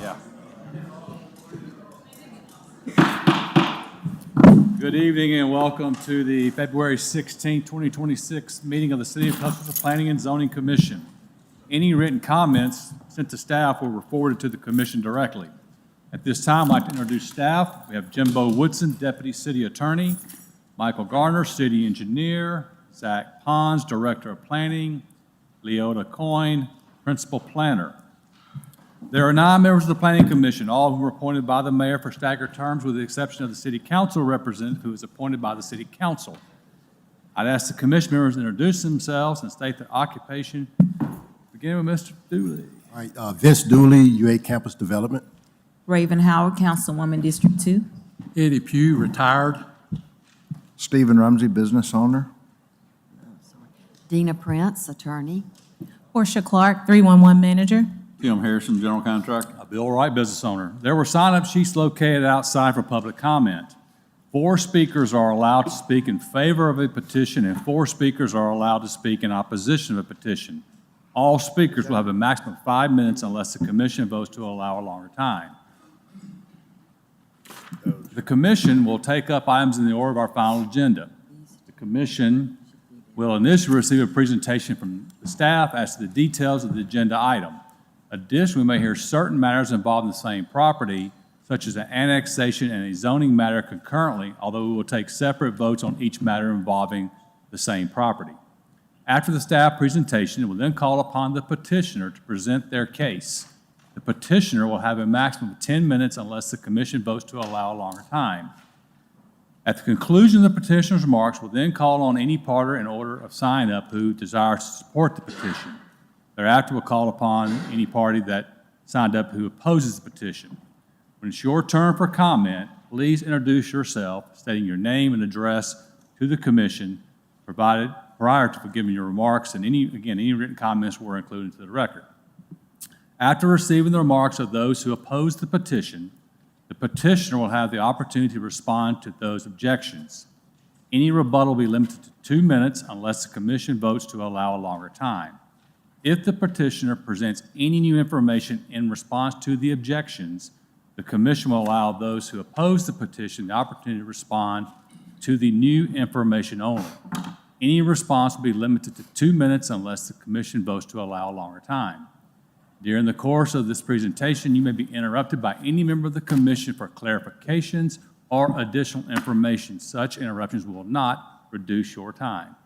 Yeah. Good evening and welcome to the February 16, 2026 meeting of the City of Tuscaloosa Planning and Zoning Commission. Any written comments sent to staff were forwarded to the commission directly. At this time, I'd like to introduce staff. We have Jimbo Woodson, Deputy City Attorney, Michael Garner, City Engineer, Zach Pons, Director of Planning, Leota Coyne, Principal Planner. There are 9 members of the Planning Commission, all of whom were appointed by the mayor for staggered terms with the exception of the City Council representative who is appointed by the City Council. I'd ask the commission members to introduce themselves and state their occupation. Beginning with Mr. Dooley. All right, Vince Dooley, UA Campus Development. Raven Howard, Councilwoman, District 2. Eddie Pugh, retired. Stephen Rumsey, business owner. Dina Prince, attorney. Portia Clark, 311 manager. Tim Harrison, general contractor. Bill Wright, business owner. There were sign-up sheets located outside for public comment. 4 speakers are allowed to speak in favor of a petition and 4 speakers are allowed to speak in opposition of a petition. All speakers will have a maximum of 5 minutes unless the commission votes to allow a longer time. The commission will take up items in the order of our final agenda. The commission will initially receive a presentation from the staff as to the details of the agenda item. Additionally, we may hear certain matters involving the same property, such as an annexation and a zoning matter concurrently, although we will take separate votes on each matter involving the same property. After the staff presentation, we'll then call upon the petitioner to present their case. The petitioner will have a maximum of 10 minutes unless the commission votes to allow a longer time. At the conclusion of the petitioner's remarks, we'll then call on any party in order of sign-up who desires to support the petition. Thereafter, we'll call upon any party that signed up who opposes the petition. When it's your turn for comment, please introduce yourself, stating your name and address to the commission, provided prior to giving your remarks, and any written comments were included into the record. After receiving the remarks of those who oppose the petition, the petitioner will have the opportunity to respond to those objections. Any rebuttal will be limited to 2 minutes unless the commission votes to allow a longer time. If the petitioner presents any new information in response to the objections, the commission will allow those who oppose the petition the opportunity to respond to the new information only. Any response will be limited to 2 minutes unless the commission votes to allow a longer time. During the course of this presentation, you may be interrupted by any member of the commission for clarifications or additional information. Such interruptions will not reduce your time.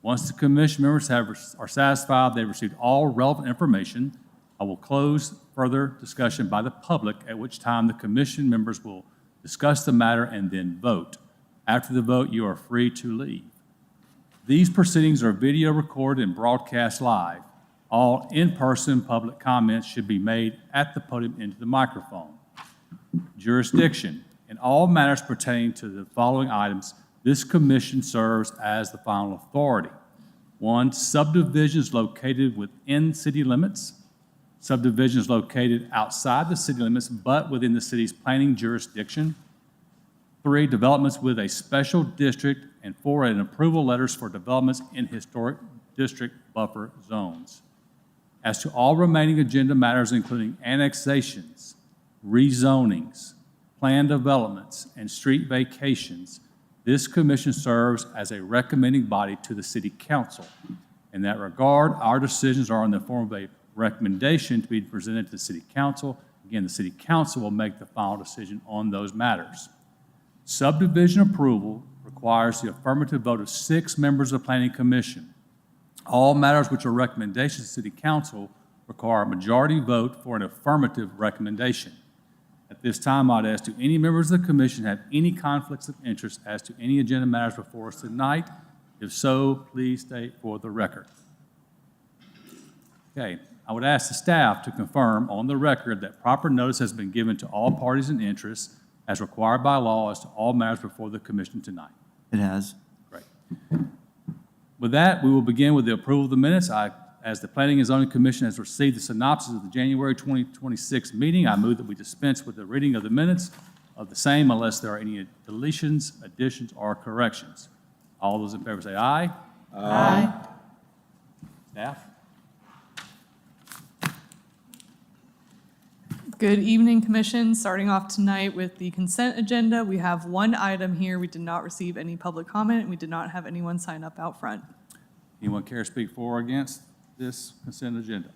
Once the commission members are satisfied they've received all relevant information, I will close further discussion by the public, at which time the commission members will discuss the matter and then vote. After the vote, you are free to leave. These proceedings are video recorded and broadcast live. All in-person public comments should be made at the podium into the microphone. Jurisdiction. In all matters pertaining to the following items, this commission serves as the final authority. 1, subdivisions located within city limits, subdivisions located outside the city limits but within the city's planning jurisdiction. 3, developments with a special district, and 4, an approval letters for developments in historic district buffer zones. As to all remaining agenda matters, including annexations, rezonings, planned developments, and street vacations, this commission serves as a recommending body to the City Council. In that regard, our decisions are in the form of a recommendation to be presented to the City Council. Again, the City Council will make the final decision on those matters. Subdivision approval requires the affirmative vote of 6 members of the Planning Commission. All matters which are recommendations to the City Council require a majority vote for an affirmative recommendation. At this time, I'd ask, do any members of the commission have any conflicts of interest as to any agenda matters before us tonight? If so, please state for the record. Okay, I would ask the staff to confirm on the record that proper notice has been given to all parties in interest as required by law as to all matters before the commission tonight. It has. Great. With that, we will begin with the approval of the minutes. As the Planning and Zoning Commission has received the synopsis of the January 2026 meeting, I move that we dispense with the reading of the minutes of the same unless there are any deletions, additions, or corrections. All those in favor say aye. Aye. Staff? Good evening, Commission. Starting off tonight with the consent agenda, we have one item here. We did not receive any public comment, and we did not have anyone sign up out front. Anyone care to speak for or against this consent agenda?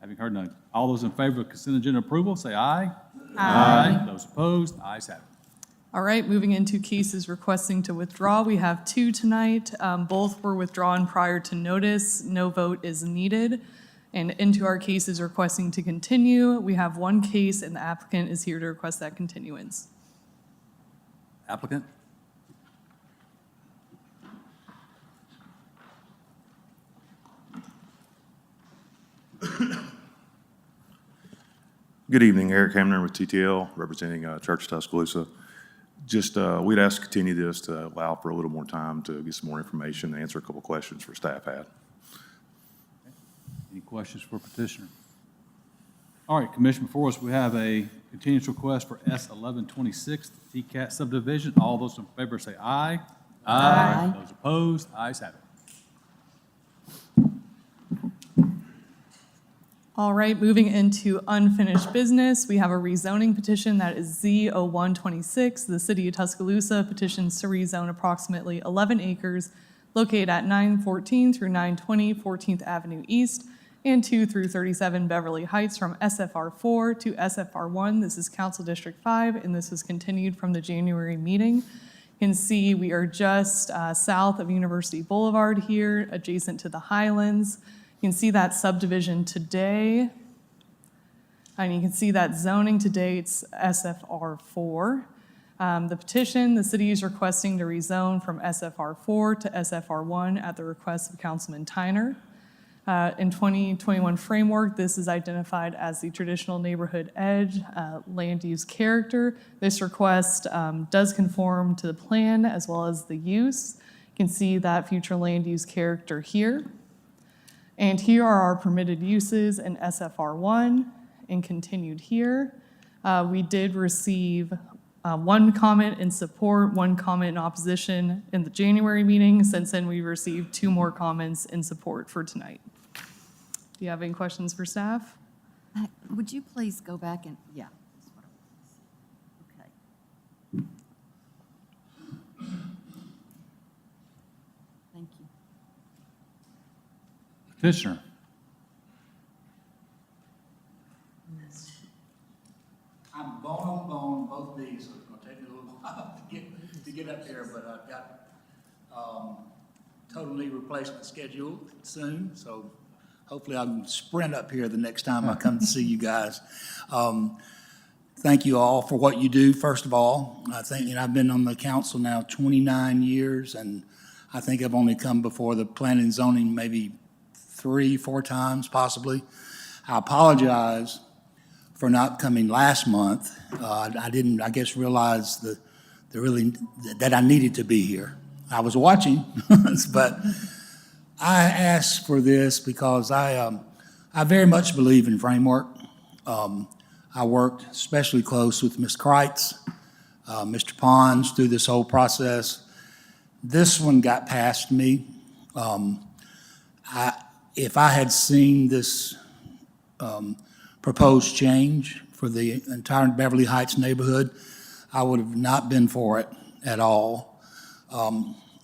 Having heard none, all those in favor of consent agenda approval, say aye. Aye. Those opposed, ayes have it. All right, moving into cases requesting to withdraw, we have two tonight. Both were withdrawn prior to notice. No vote is needed. And into our cases requesting to continue, we have one case, and the applicant is here to request that continuance. Applicant? Good evening, Eric Hamner with TTL, representing Church Tuscaloosa. Just, we'd ask to continue this to allow for a little more time to get some more information and answer a couple questions for staff had. Any questions for petitioner? All right, Commission, before us, we have a continuance request for S 1126, TCAT subdivision. All those in favor say aye. Aye. Those opposed, ayes have it. All right, moving into unfinished business, we have a rezoning petition that is Z0126. The City of Tuscaloosa petitions to rezone approximately 11 acres located at 914 through 920 14th Avenue East and 2 through 37 Beverly Heights from SFR4 to SFR1. This is Council District 5, and this was continued from the January meeting. You can see we are just south of University Boulevard here, adjacent to the Highlands. You can see that subdivision today, and you can see that zoning today, it's SFR4. The petition, the city is requesting to rezone from SFR4 to SFR1 at the request of Councilman Tyner. In 2021 framework, this is identified as the traditional neighborhood edge, land use character. This request does conform to the plan as well as the use. You can see that future land use character here. And here are our permitted uses in SFR1 and continued here. We did receive one comment in support, one comment in opposition in the January meeting. Since then, we received two more comments in support for tonight. Do you have any questions for staff? Would you please go back and, yeah. That's what I want to see. Okay. Thank you. Petitioner? I'm bone on bone, both knees, so it's gonna take me a little while to get up here, but I've got, total knee replacement scheduled soon, so hopefully I can sprint up here the next time I come to see you guys. Thank you all for what you do, first of all. I think, I've been on the council now 29 years, and I think I've only come before the planning and zoning maybe 3-4 times, possibly. I apologize for not coming last month. I didn't, I guess, realize that I needed to be here. I was watching, but I asked for this because I very much believe in framework. I worked especially close with Ms. Kreitz, Mr. Pons through this whole process. This one got past me. If I had seen this proposed change for the entire Beverly Heights neighborhood, I would have not been for it at all.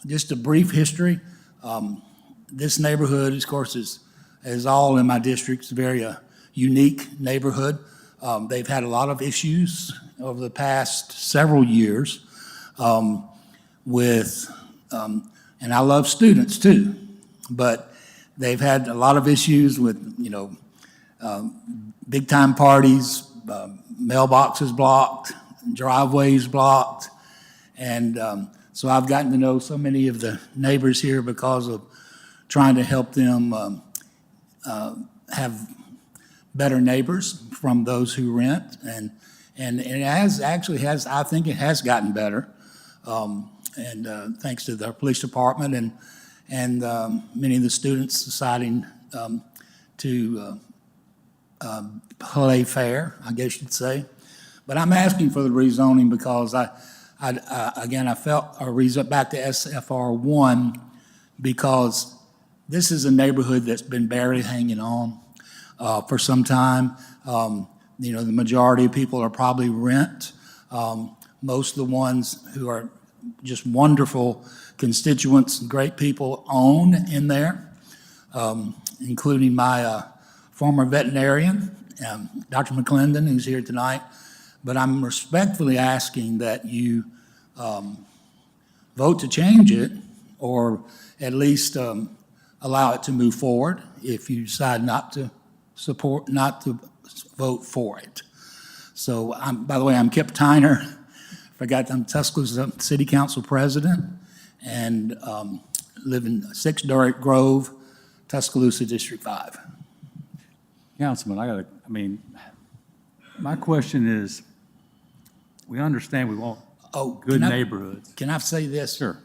Just a brief history. This neighborhood, of course, is all in my district. It's a very unique neighborhood. They've had a lot of issues over the past several years with, and I love students too, but they've had a lot of issues with, big time parties, mailboxes blocked, driveways blocked. And so I've gotten to know so many of the neighbors here because of trying to help them have better neighbors from those who rent. And it I think it has gotten better. Thanks to the police department and many of the students deciding to play fair, I guess you'd say. But I'm asking for the rezoning because I felt a back to SFR1 because this is a neighborhood that's been barely hanging on for some time. You know, the majority of people are probably rent. Most of the ones who are just wonderful constituents, great people own in there, including my former veterinarian, Dr. McClendon, who's here tonight. But I'm respectfully asking that you vote to change it, or at least allow it to move forward if you decide not to vote for it. So, by the way, I'm Kip Tyner. Forgot I'm Tuscaloosa City Council President, and live in 6 Durrett Grove, Tuscaloosa, District 5. Councilman, my question is, we understand we want good neighborhoods. Can I say this? Sure.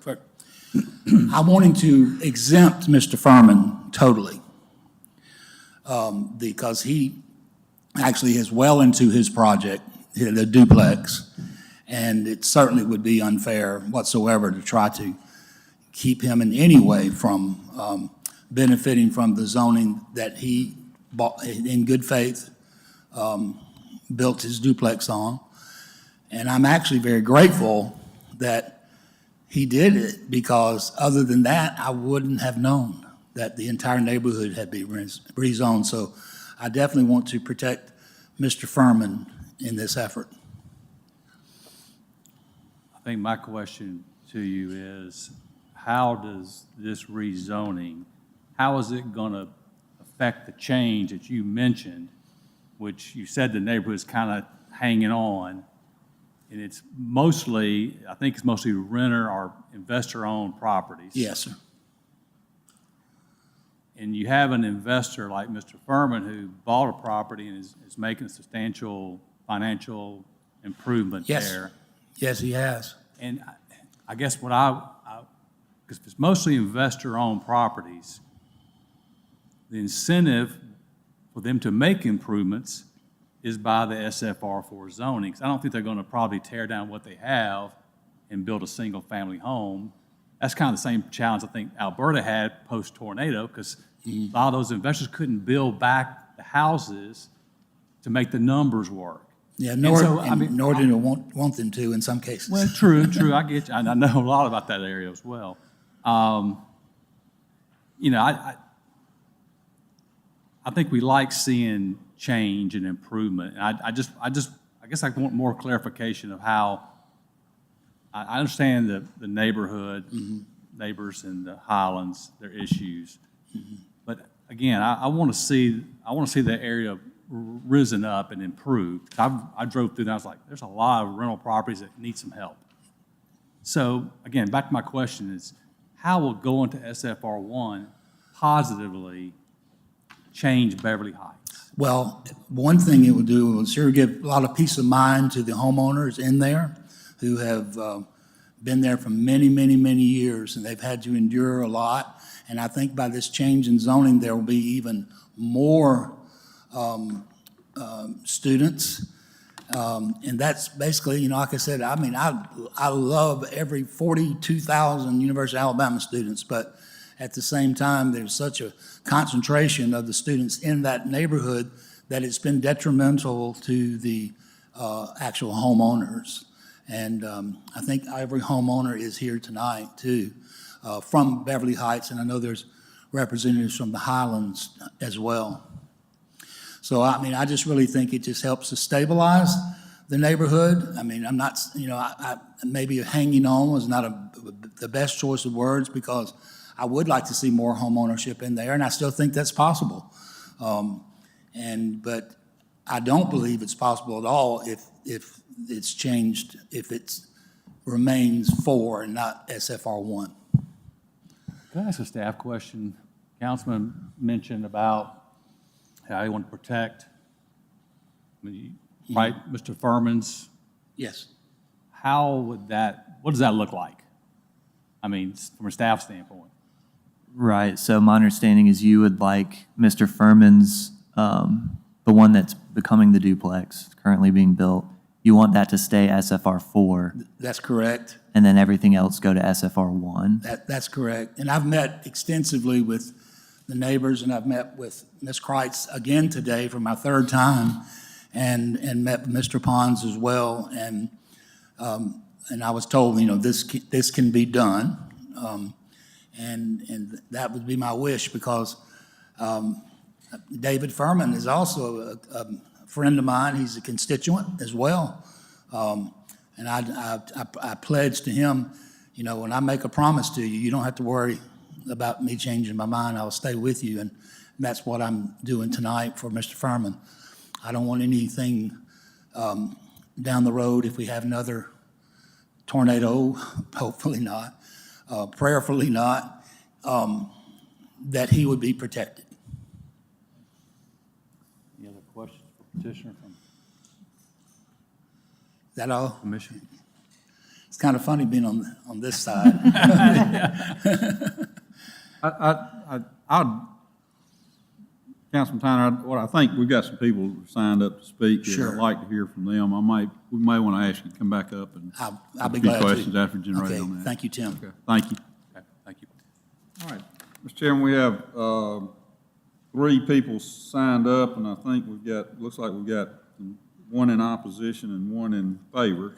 I'm wanting to exempt Mr. Furman totally, because he actually is well into his project, the duplex, and it certainly would be unfair whatsoever to try to keep him in any way from benefiting from the zoning that he bought in good faith, built his duplex on. And I'm actually very grateful that he did it, because other than that, I wouldn't have known that the entire neighborhood had been rezoned. So I definitely want to protect Mr. Furman in this effort. I think my question to you is, how does this rezoning, how is it going to affect the change that you mentioned, which you said the neighborhood's kind of hanging on, and it's mostly, I think it's mostly renter or investor-owned properties. Yes, sir. And you have an investor like Mr. Furman who bought a property and is making a substantial financial improvement Yes. there. Yes, he has. And I guess what because if it's mostly investor-owned properties, the incentive for them to make improvements is by the SFR4 zoning. 'Cause I don't think they're going to probably tear down what they have and build a single-family home. That's kind of the same challenge I think Alberta had post-tornado, because a lot of those investors couldn't build back the houses to make the numbers work. Yeah, And nor did it want them to in some cases. Well, true, I get you. I know a lot about that area as well. I think we like seeing change and improvement. And I guess I want more clarification of how, I understand the neighborhood, neighbors in the Highlands, their issues. But again, I want to see the area risen up and improved. I drove through and I was like, there's a lot of rental properties that need some help. So again, back to my question is, how will going to SFR1 positively change Beverly Heights? Well, one thing it will do will sure give a lot of peace of mind to the homeowners in there who have been there for many, many, many years, and they've had to endure a lot. And I think by this change in zoning, there will be even more students. And that's basically, like I said, I love every 42,000 University of Alabama students, but at the same time, there's such a concentration of the students in that neighborhood that it's been detrimental to the actual homeowners. And I think every homeowner is here tonight, too, from Beverly Heights, and I know there's representatives from the Highlands as well. So, I just really think it just helps to stabilize the neighborhood. I'm not, maybe hanging on was not the best choice of words, because I would like to see more home ownership in there, and I still think that's possible. But I don't believe it's possible at all if it's changed, if it remains 4 and not SFR1. Can I ask a staff question? Councilman mentioned about how you want to protect, right, Mr. Furman's. Yes. What does that look like? From a staff standpoint. Right, so my understanding is you would like Mr. Furman's, the one that's becoming the duplex, currently being built, you want that to stay SFR4, That's correct. and then everything else go to SFR1? That's correct. And I've met extensively with the neighbors, and I've met with Ms. Kreitz again today for my 3rd time. and met Mr. Pons as well, and I was told, this can be done, and that would be my wish, because David Furman is also a friend of mine. He's a constituent as well, and I pledged to him, when I make a promise to you, you don't have to worry about me changing my mind. I'll stay with you, and that's what I'm doing tonight for Mr. Furman. I don't want anything down the road, if we have another tornado, hopefully not, prayerfully not, that he would be protected. Any other questions for petitioner from Is that all? commission? It's kind of funny being on this side. Councilman Tyner, what I think, we've got some people who signed up to speak. Sure. I'd like to hear from them. We may want to ask you to come back up and I'll be a few glad to. questions after generating Okay, on that. thank you, Tim. Okay, thank you. Okay, thank you. All right, Mr. Chairman, we have 3 people signed up, and I think looks like we've got one in opposition and one in favor,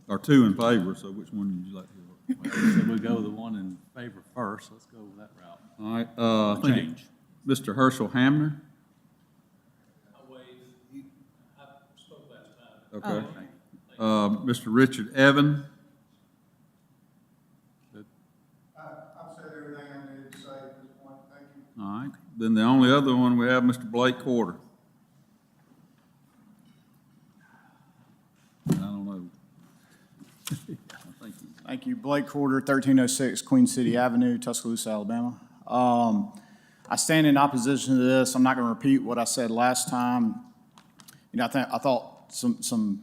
or 2 in favor, so which one would you like to hear? So we'll go with the one in favor first. Let's go with that route. All right, I think Change. Mr. Herschel Hamner. Okay. Mr. Richard Evan. I've said everything I needed to say at this point, thank you. All right. Then the only other one, we have Mr. Blake Quarter. I don't know. Thank you. Thank you. Blake Quarter, 1306 Queen City Avenue, Tuscaloosa, Alabama. I stand in opposition to this. I'm not going to repeat what I said last time. I thought some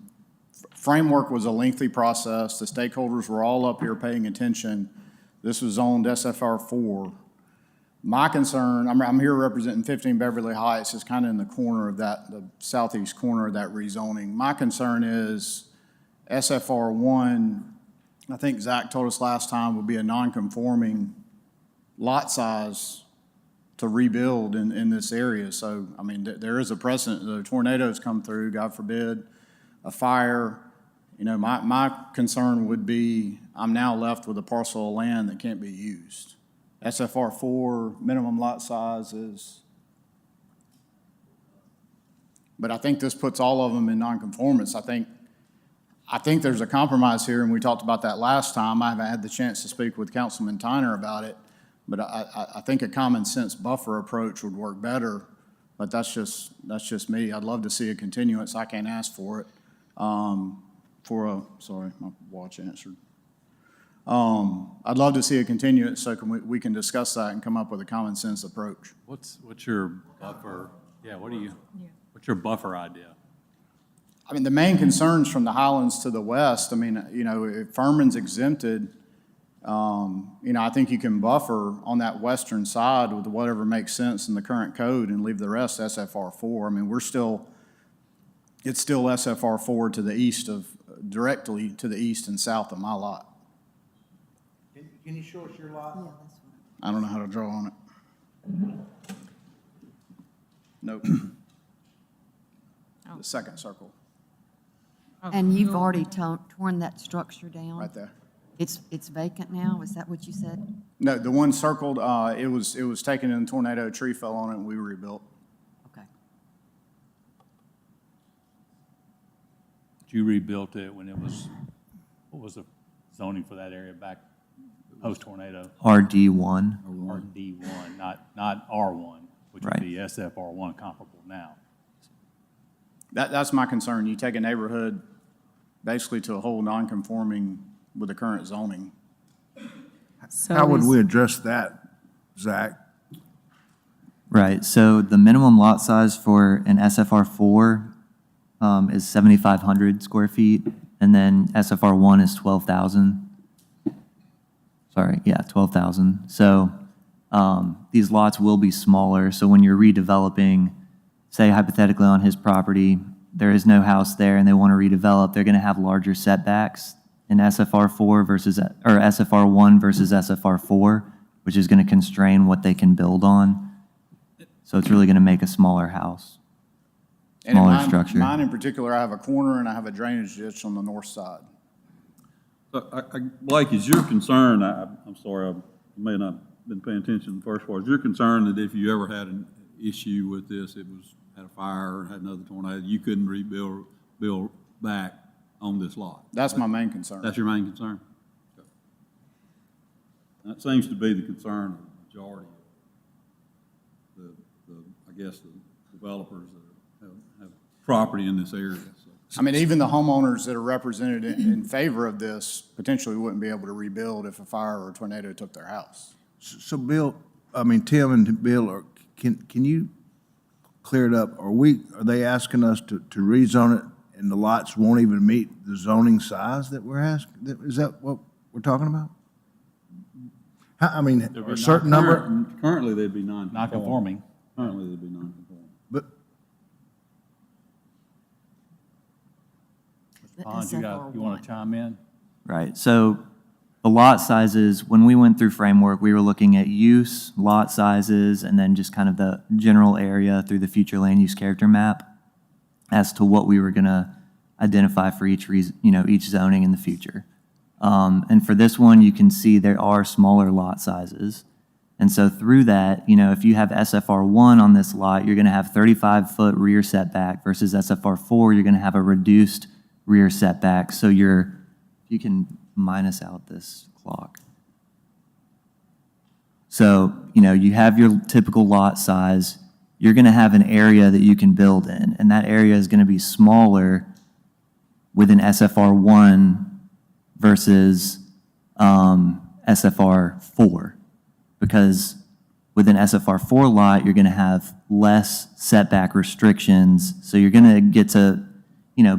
framework was a lengthy process. The stakeholders were all up here paying attention. This was zoned SFR 4. My concern, I'm here representing 15 Beverly Heights. It's kind of in the corner of that, the southeast corner of that rezoning. My concern is SFR 1, I think Zach told us last time, would be a non-conforming lot size to rebuild in this area. So, there is a precedent. The tornadoes come through, God forbid, a fire. My concern would be I'm now left with a parcel of land that can't be used. SFR 4, minimum lot size is, but I think this puts all of them in nonconformance. I think there's a compromise here, and we talked about that last time. I haven't had the chance to speak with Councilman Tyner about it, but I think a common sense buffer approach would work better, but that's just me. I'd love to see a continuance. I can't ask for it. Sorry, my watch answered. I'd love to see a continuance so we can discuss that and come up with a common sense approach. What's your buffer? Yeah, what's your buffer idea? The main concerns from the Highlands to the west, if Furman's exempted, I think you can buffer on that western side with whatever makes sense in the current code and leave the rest SFR 4. It's still SFR 4 to the east directly to the east and south of my lot. Can you show us your lot? I don't know how to draw on it. Nope. The second circle, And you've already torn that structure down? right there. It's vacant now? Is that what you said? No, the one circled, it was taken in a tornado, a tree fell on it, and we rebuilt. Okay. You rebuilt it when it was, what was the zoning for that area back post-tornado? RD1. RD1, not R1, which would Right. be SFR1 comparable now. That's my concern. You take a neighborhood basically to a whole non-conforming with the current zoning. So How would is- we address that, Zach? Right, so the minimum lot size for an SFR 4 is 7,500 square feet, and then SFR 1 is 12,000. Sorry, yeah, 12,000. So these lots will be smaller, so when you're redeveloping, say hypothetically on his property, there is no house there and they want to redevelop, they're going to have larger setbacks in SFR 4 versus, or SFR 1 versus SFR 4, which is going to constrain what they can build on. So it's really going to make a smaller house. And in smaller mine- structure. Mine in particular, I have a corner and I have a drainage ditch on the north side. So, Blake, is your concern, I'm sorry, I may not have been paying attention in the first part, is your concern that if you ever had an issue with this, had a fire or had another tornado, you couldn't build back on this lot? That's my main concern. That's your main concern? Okay. That seems to be the concern of the majority of I guess, the developers that have property in this area, so. I mean, even the homeowners that are represented in favor of this potentially wouldn't be able to rebuild if a fire or a tornado took their house. So Bill, Tim and Bill, can you clear it up? Are they asking us to rezone it and the lots won't even meet the zoning size that we're asking? Is that what we're talking about? A certain number? Currently, they'd be non-conforming. Non-conforming. Currently, they'd be non-conforming. But The Pons, you want SFR1. to chime in? Right, so the lot sizes, when we went through framework, we were looking at use, lot sizes, and then just kind of the general area through the future land use character map as to what we were gonna identify for each each zoning in the future. And for this one, you can see there are smaller lot sizes. And so through that, if you have SFR1 on this lot, you're gonna have 35-foot rear setback versus SFR4, you're gonna have a reduced rear setback. So you can minus out this clock. So, you have your typical lot size, you're gonna have an area that you can build in, and that area is gonna be smaller with an SFR1 versus SFR4. Because with an SFR4 lot, you're gonna have less setback restrictions, so you're gonna get to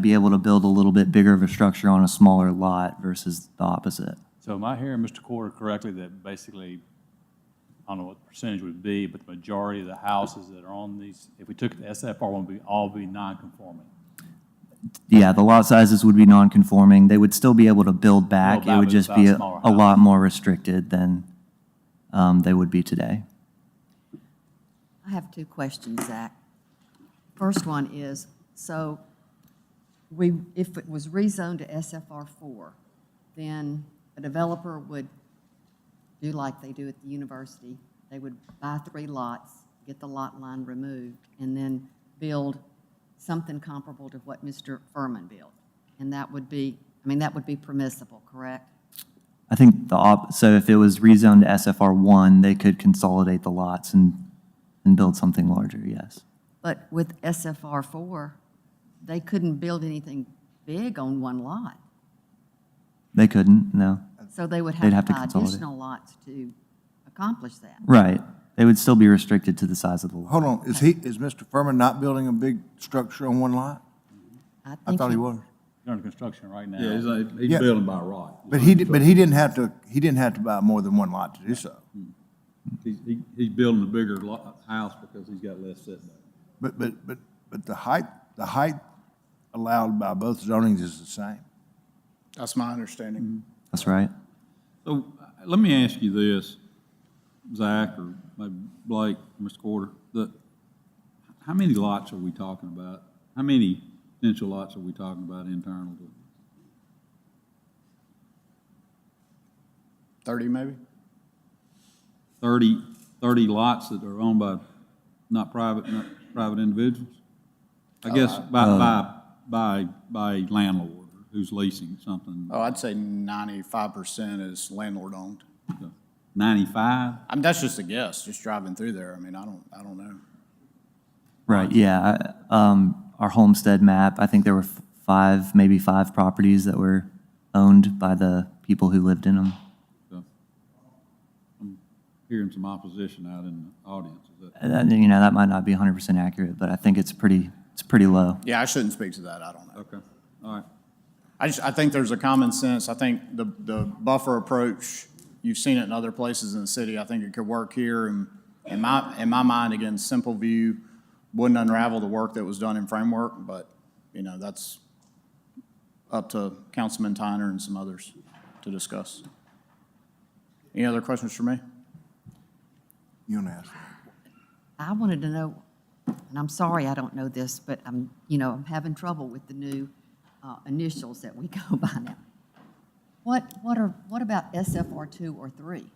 be able to build a little bit bigger of a structure on a smaller lot versus the opposite. So am I hearing Mr. Porter correctly that basically, I don't know what the percentage would be, but the majority of the houses that are on these, if we took the SFR, would all be non-conforming? Yeah, the lot sizes would be non-conforming. They would still be able to build back. Build It would back, just but be it's a smaller a lot more restricted than they would be today. I have two questions, Zach. First one is, so if it was rezoned to SFR4, then a developer would do like they do at the university. They would buy 3 lots, get the lot line removed, and then build something comparable to what Mr. Furman built. And that would be permissible, correct? I think so if it was rezoned to SFR1, they could consolidate the lots and build something larger, yes. But with SFR4, they couldn't build anything big on one lot. They couldn't, no. So they would They'd have to have to buy consolidate. additional lots to accomplish that. Right. They would still be restricted to the size of the lot. hold on, is Mr. Furman not building a big structure on one lot? I think thought he was. They're under construction right now. Yeah, he's Yeah. building by right. But he didn't have to buy more than one lot to do so. He's building a bigger house because he's got less setback. But the height allowed by both zonings is the same. That's my understanding. That's right. So let me ask you this, Zach, or maybe Blake, Mr. Porter, how many lots are we talking about? How many potential lots are we talking about internal to? 30 maybe? 30 lots that are owned by not private individuals? I guess by landlord who's leasing something. Oh, I'd say 95% is landlord-owned. 95? That's just a guess, just driving through there. I don't know. Right, yeah. Our homestead map, I think there were maybe five properties that were owned by the people who lived in them. So, I'm hearing some opposition out in the audience. Is that? That might not be 100% accurate, but I think it's pretty low. Yeah, I shouldn't speak to that. I don't know. Okay, all right. I think there's a common sense. I think the buffer approach, you've seen it in other places in the city. I think it could work here. And in my mind, again, simple view wouldn't unravel the work that was done in framework, but, that's up to Councilman Tyner and some others to discuss. Any other questions for me? You want to ask? I wanted to know, and I'm sorry I don't know this, but I'm having trouble with the new initials that we go by now. What about SFR 2 or 3?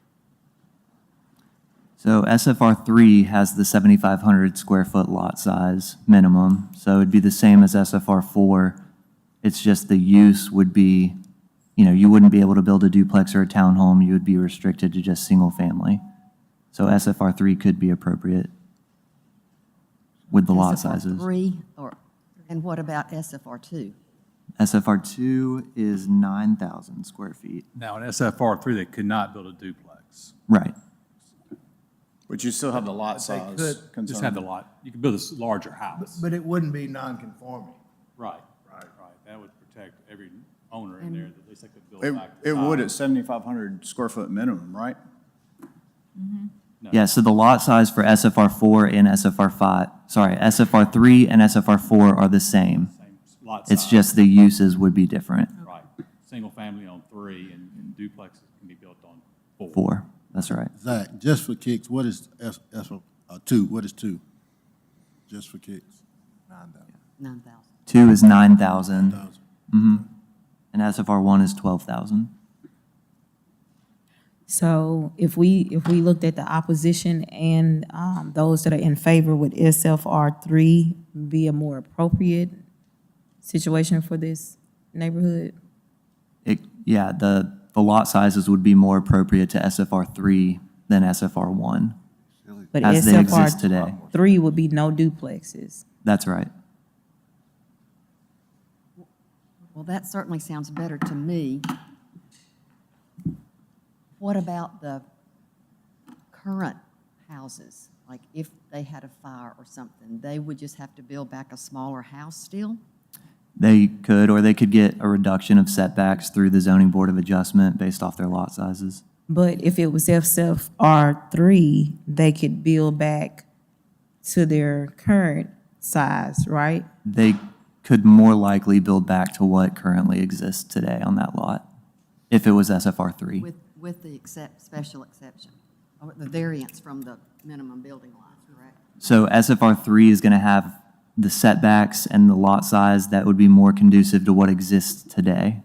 So SFR 3 has the 7,500 square foot lot size minimum, so it'd be the same as SFR 4. It's just the use would be, you wouldn't be able to build a duplex or a townhome, you would be restricted to just single family. So SFR 3 could be appropriate with the lot sizes. SFR 3, and what about SFR 2? SFR 2 is 9,000 square feet. Now, in SFR 3, they could not build a duplex. Right. But you still have the lot They size could concern. Just have the lot, you could build a larger house. But it wouldn't be non-conforming. Right. That would protect every owner in there, at least they could build It, back. to it would size. at 7,500 square foot minimum, right? No. Yeah, so the lot size for SFR 4 and SFR 3 and SFR 4 are the same. Same lot It's size. just the uses would be different. Right. Single family on 3 and duplexes can be built on 4. 4, that's right. Zach, just for kicks, what is two? What is 2? Just for kicks. 9,000. 2 is 9,000. 9,000. And SFR 1 is 12,000. So if we looked at the opposition and those that are in favor, would SFR 3 be a more appropriate situation for this neighborhood? Yeah, the lot sizes would be more appropriate to SFR 3 than SFR 1. But As they exist today. SFR 3 would be no duplexes. That's right. Well, that certainly sounds better to me. What about the current houses? Like if they had a fire or something, they would just have to build back a smaller house still? They could, or they could get a reduction of setbacks through the zoning board of adjustment based off their lot sizes. But if it was SFR 3, they could build back to their current size, right? They could more likely build back to what currently exists today on that lot, if it was SFR 3. With the special exception, or the variance from the minimum building line, correct? So SFR 3 is going to have the setbacks and the lot size that would be more conducive to what exists today.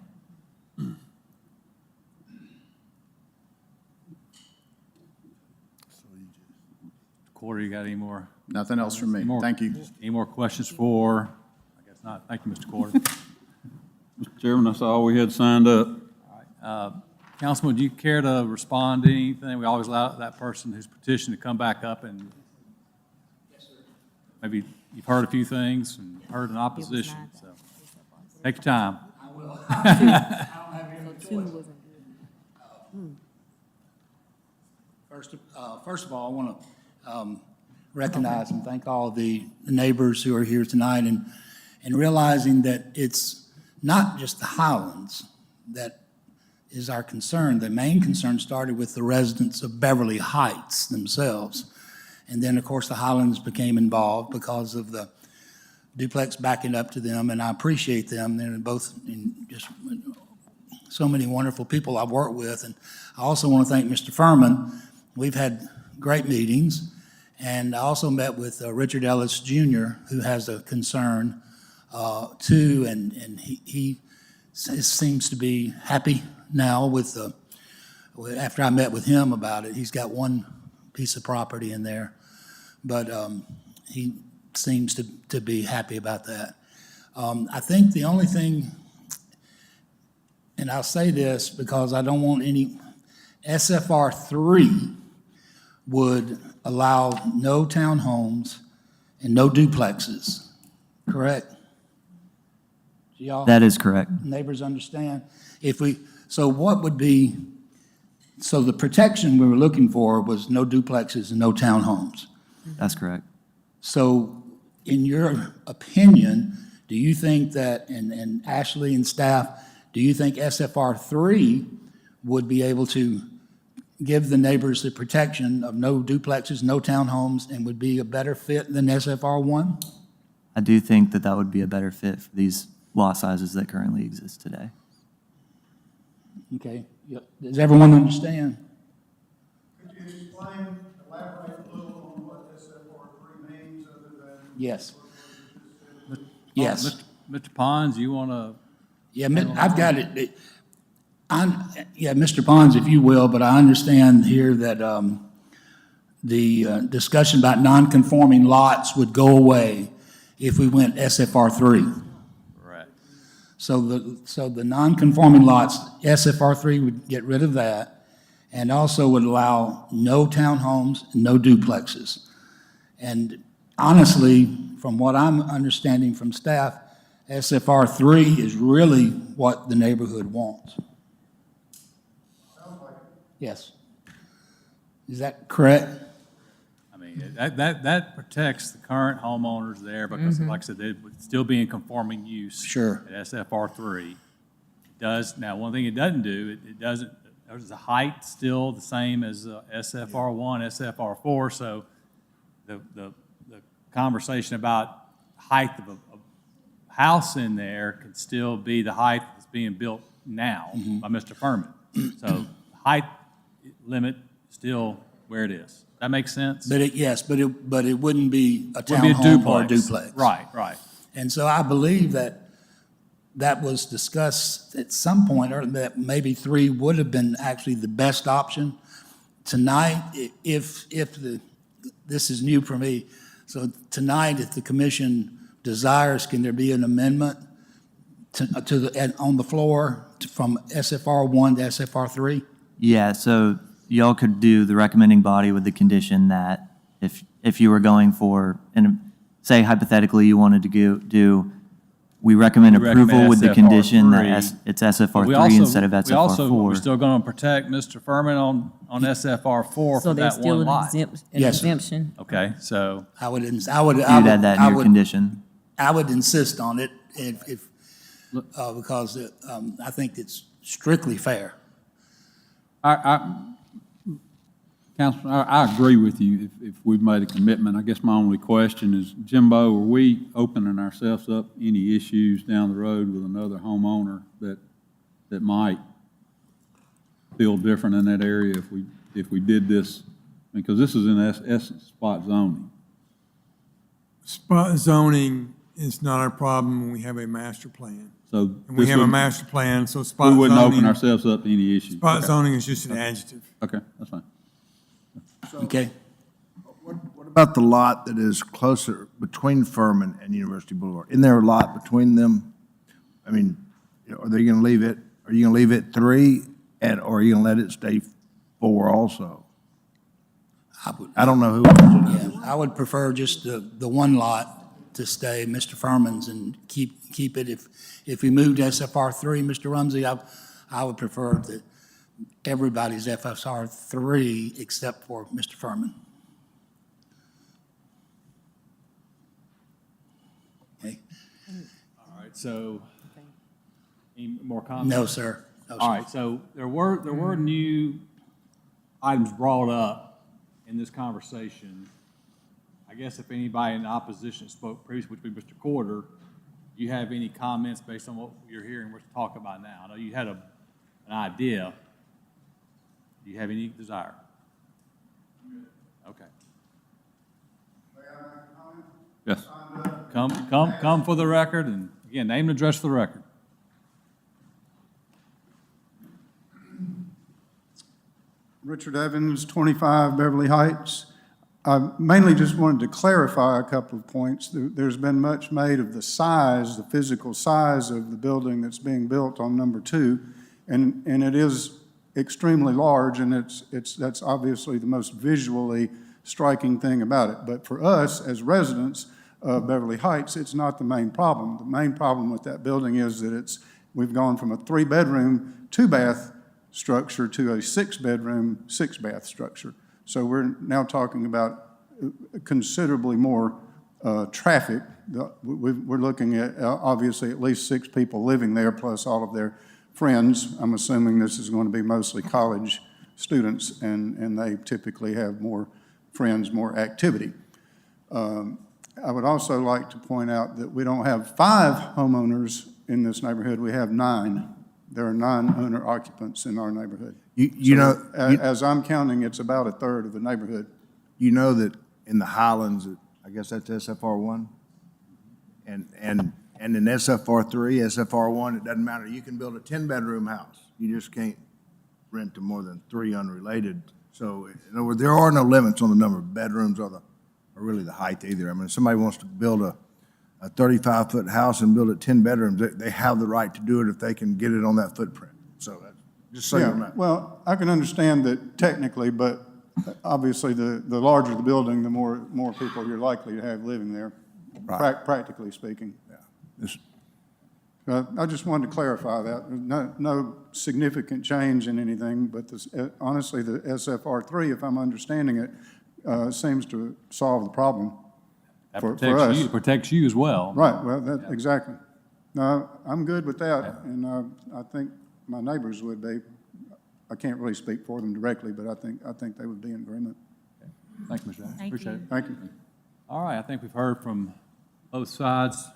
Corey, you got any more? Nothing else from me. Any more- Thank you. Any more questions for, I guess not. Thank you, Mr. Corey. Mr. Chairman, that's all we had signed up. Councilman, do you care to respond to anything? We always allow that person who's petitioned to come back up and maybe you've heard a few things and heard an opposition, so take your time. First of all, I want to recognize and thank all of the neighbors who are here tonight and realizing that it's not just the Highlands that is our concern. The main concern started with the residents of Beverly Heights themselves. And then, of course, the Highlands became involved because of the duplex backing up to them, and I appreciate them. They're both just so many wonderful people I've worked with. And I also want to thank Mr. Furman. We've had great meetings. And I also met with Richard Ellis Jr., who has a concern too, and he seems to be happy now with after I met with him about it. He's got one piece of property in there, but he seems to be happy about that. I think the only thing, and I'll say this because I don't want any, SFR 3 would allow no townhomes and no duplexes, correct? Do y'all? That is correct. Neighbors understand? So what would be, so the protection we were looking for was no duplexes and no townhomes. That's correct. So in your opinion, do you think that, and Ashley and staff, do you think SFR 3 would be able to give the neighbors the protection of no duplexes, no townhomes, and would be a better fit than SFR 1? I do think that that would be a better fit for these lot sizes that currently exist today. Okay, does everyone understand? Could you elaborate a little on what SFR 3 means, other than Yes. Yes. Mr. Pons, you want to? Yeah, I've got it. Yeah, Mr. Pons, if you will, but I understand here that the discussion about non-conforming lots would go away if we went SFR 3. Correct. So the non-conforming lots, SFR 3 would get rid of that, and also would allow no townhomes, no duplexes. And honestly, from what I'm understanding from staff, SFR 3 is really what the neighborhood wants. Yes. Is that correct? I mean, that protects the current homeowners there because, like I said, they would still be in conforming use. Sure. At SFR 3. It does, now, one thing it doesn't do, it doesn't, there's the height still the same as SFR 1, SFR 4, so the conversation about height of a house in there could still be the height that's being built now by Mr. Furman. So height limit still where it is. That makes sense? But it wouldn't be a Would be a townhome or a duplex. duplex. Right. And so I believe that was discussed at some point, or that maybe 3 would have been actually the best option. Tonight, this is new for me, so tonight, if the commission desires, can there be an amendment on the floor from SFR 1 to SFR 3? Yeah, so y'all could do the recommending body with the condition that if you were going for, and say hypothetically you wanted to do, we recommend approval with the SFR condition 3. that it's SFR We 3 also- instead of SFR 4. We're still going to protect Mr. Furman on SFR 4 So for there's that still one an lot. Yes, sir. exemption. Okay, so, You'd add that in your condition. I would insist on it because I think it's strictly fair. Councilman, I agree with you if we've made a commitment. I guess my only question is, Jimbo, are we opening ourselves up any issues down the road with another homeowner that might feel different in that area if we did this? Because this is in essence spot zoning. Spot zoning is not our problem when we have a master plan. So And we have a master plan, so spot we wouldn't open zoning, ourselves up to any issues. spot Okay. zoning is just an adjective. Okay, that's fine. Okay? What about the lot that is closer between Furman and University Boulevard? Isn't there a lot between them? I mean, are you going to leave it 3, or are you going to let it stay 4 also? I don't know who owns it. Yeah, I would prefer just the one lot to stay Mr. Furman's and keep it. If we moved to SFR 3, Mr. Rumsey, I would prefer that everybody's FSR 3 except for Mr. Furman. Okay? all right, so, any more comments? No, sir. No, sir. All right, so there were new items brought up in this conversation. I guess if anybody in opposition spoke previously, which would be Mr. Corder, do you have any comments based on what you're hearing we're talking about now? I know you had an idea. Do you have any desire? Okay. Yes. Come for the record, and again, name and address for the record. Richard Evans, 25 Beverly Heights. I mainly just wanted to clarify a couple of points. There's been much made of the size, the physical size of the building that's being built on number 2, and it is extremely large, and that's obviously the most visually striking thing about it. But for us, as residents of Beverly Heights, it's not the main problem. The main problem with that building is that we've gone from a 3-bedroom, 2-bath structure to a 6-bedroom, 6-bath structure. So we're now talking about considerably more traffic. We're looking at, obviously, at least 6 people living there, plus all of their friends. I'm assuming this is going to be mostly college students, and they typically have more friends, more activity. I would also like to point out that we don't have 5 homeowners in this neighborhood. We have 9. There are 9 owner occupants in our neighborhood. You As I'm counting, it's about a third of the neighborhood. know that in the Highlands, I guess that's SFR one. And in SFR three, SFR one, it doesn't matter. You can build a 10-bedroom house. You just can't rent to more than 3 unrelated. So in other words, there are no limits on the number of bedrooms or really the height either. I mean, if somebody wants to build a 35-foot house and build it 10 bedrooms, they have the right to do it if they can get it on that footprint. So just so you know. Well, I can understand that technically, but obviously the larger the building, the more people you're likely to have living there, Right. practically speaking. Yeah. I just wanted to clarify that. No significant change in anything, but honestly, the SFR3, if I'm understanding it, seems to solve the problem That for protects us. you, it protects you as well. Right, well, exactly. No, I'm good with that, and I think my neighbors would be. I can't really speak for them directly, but I think they would be in agreement. Thank you, Mr. Adams. Thank Appreciate you. it. Thank you. All right, I think we've heard from both sides.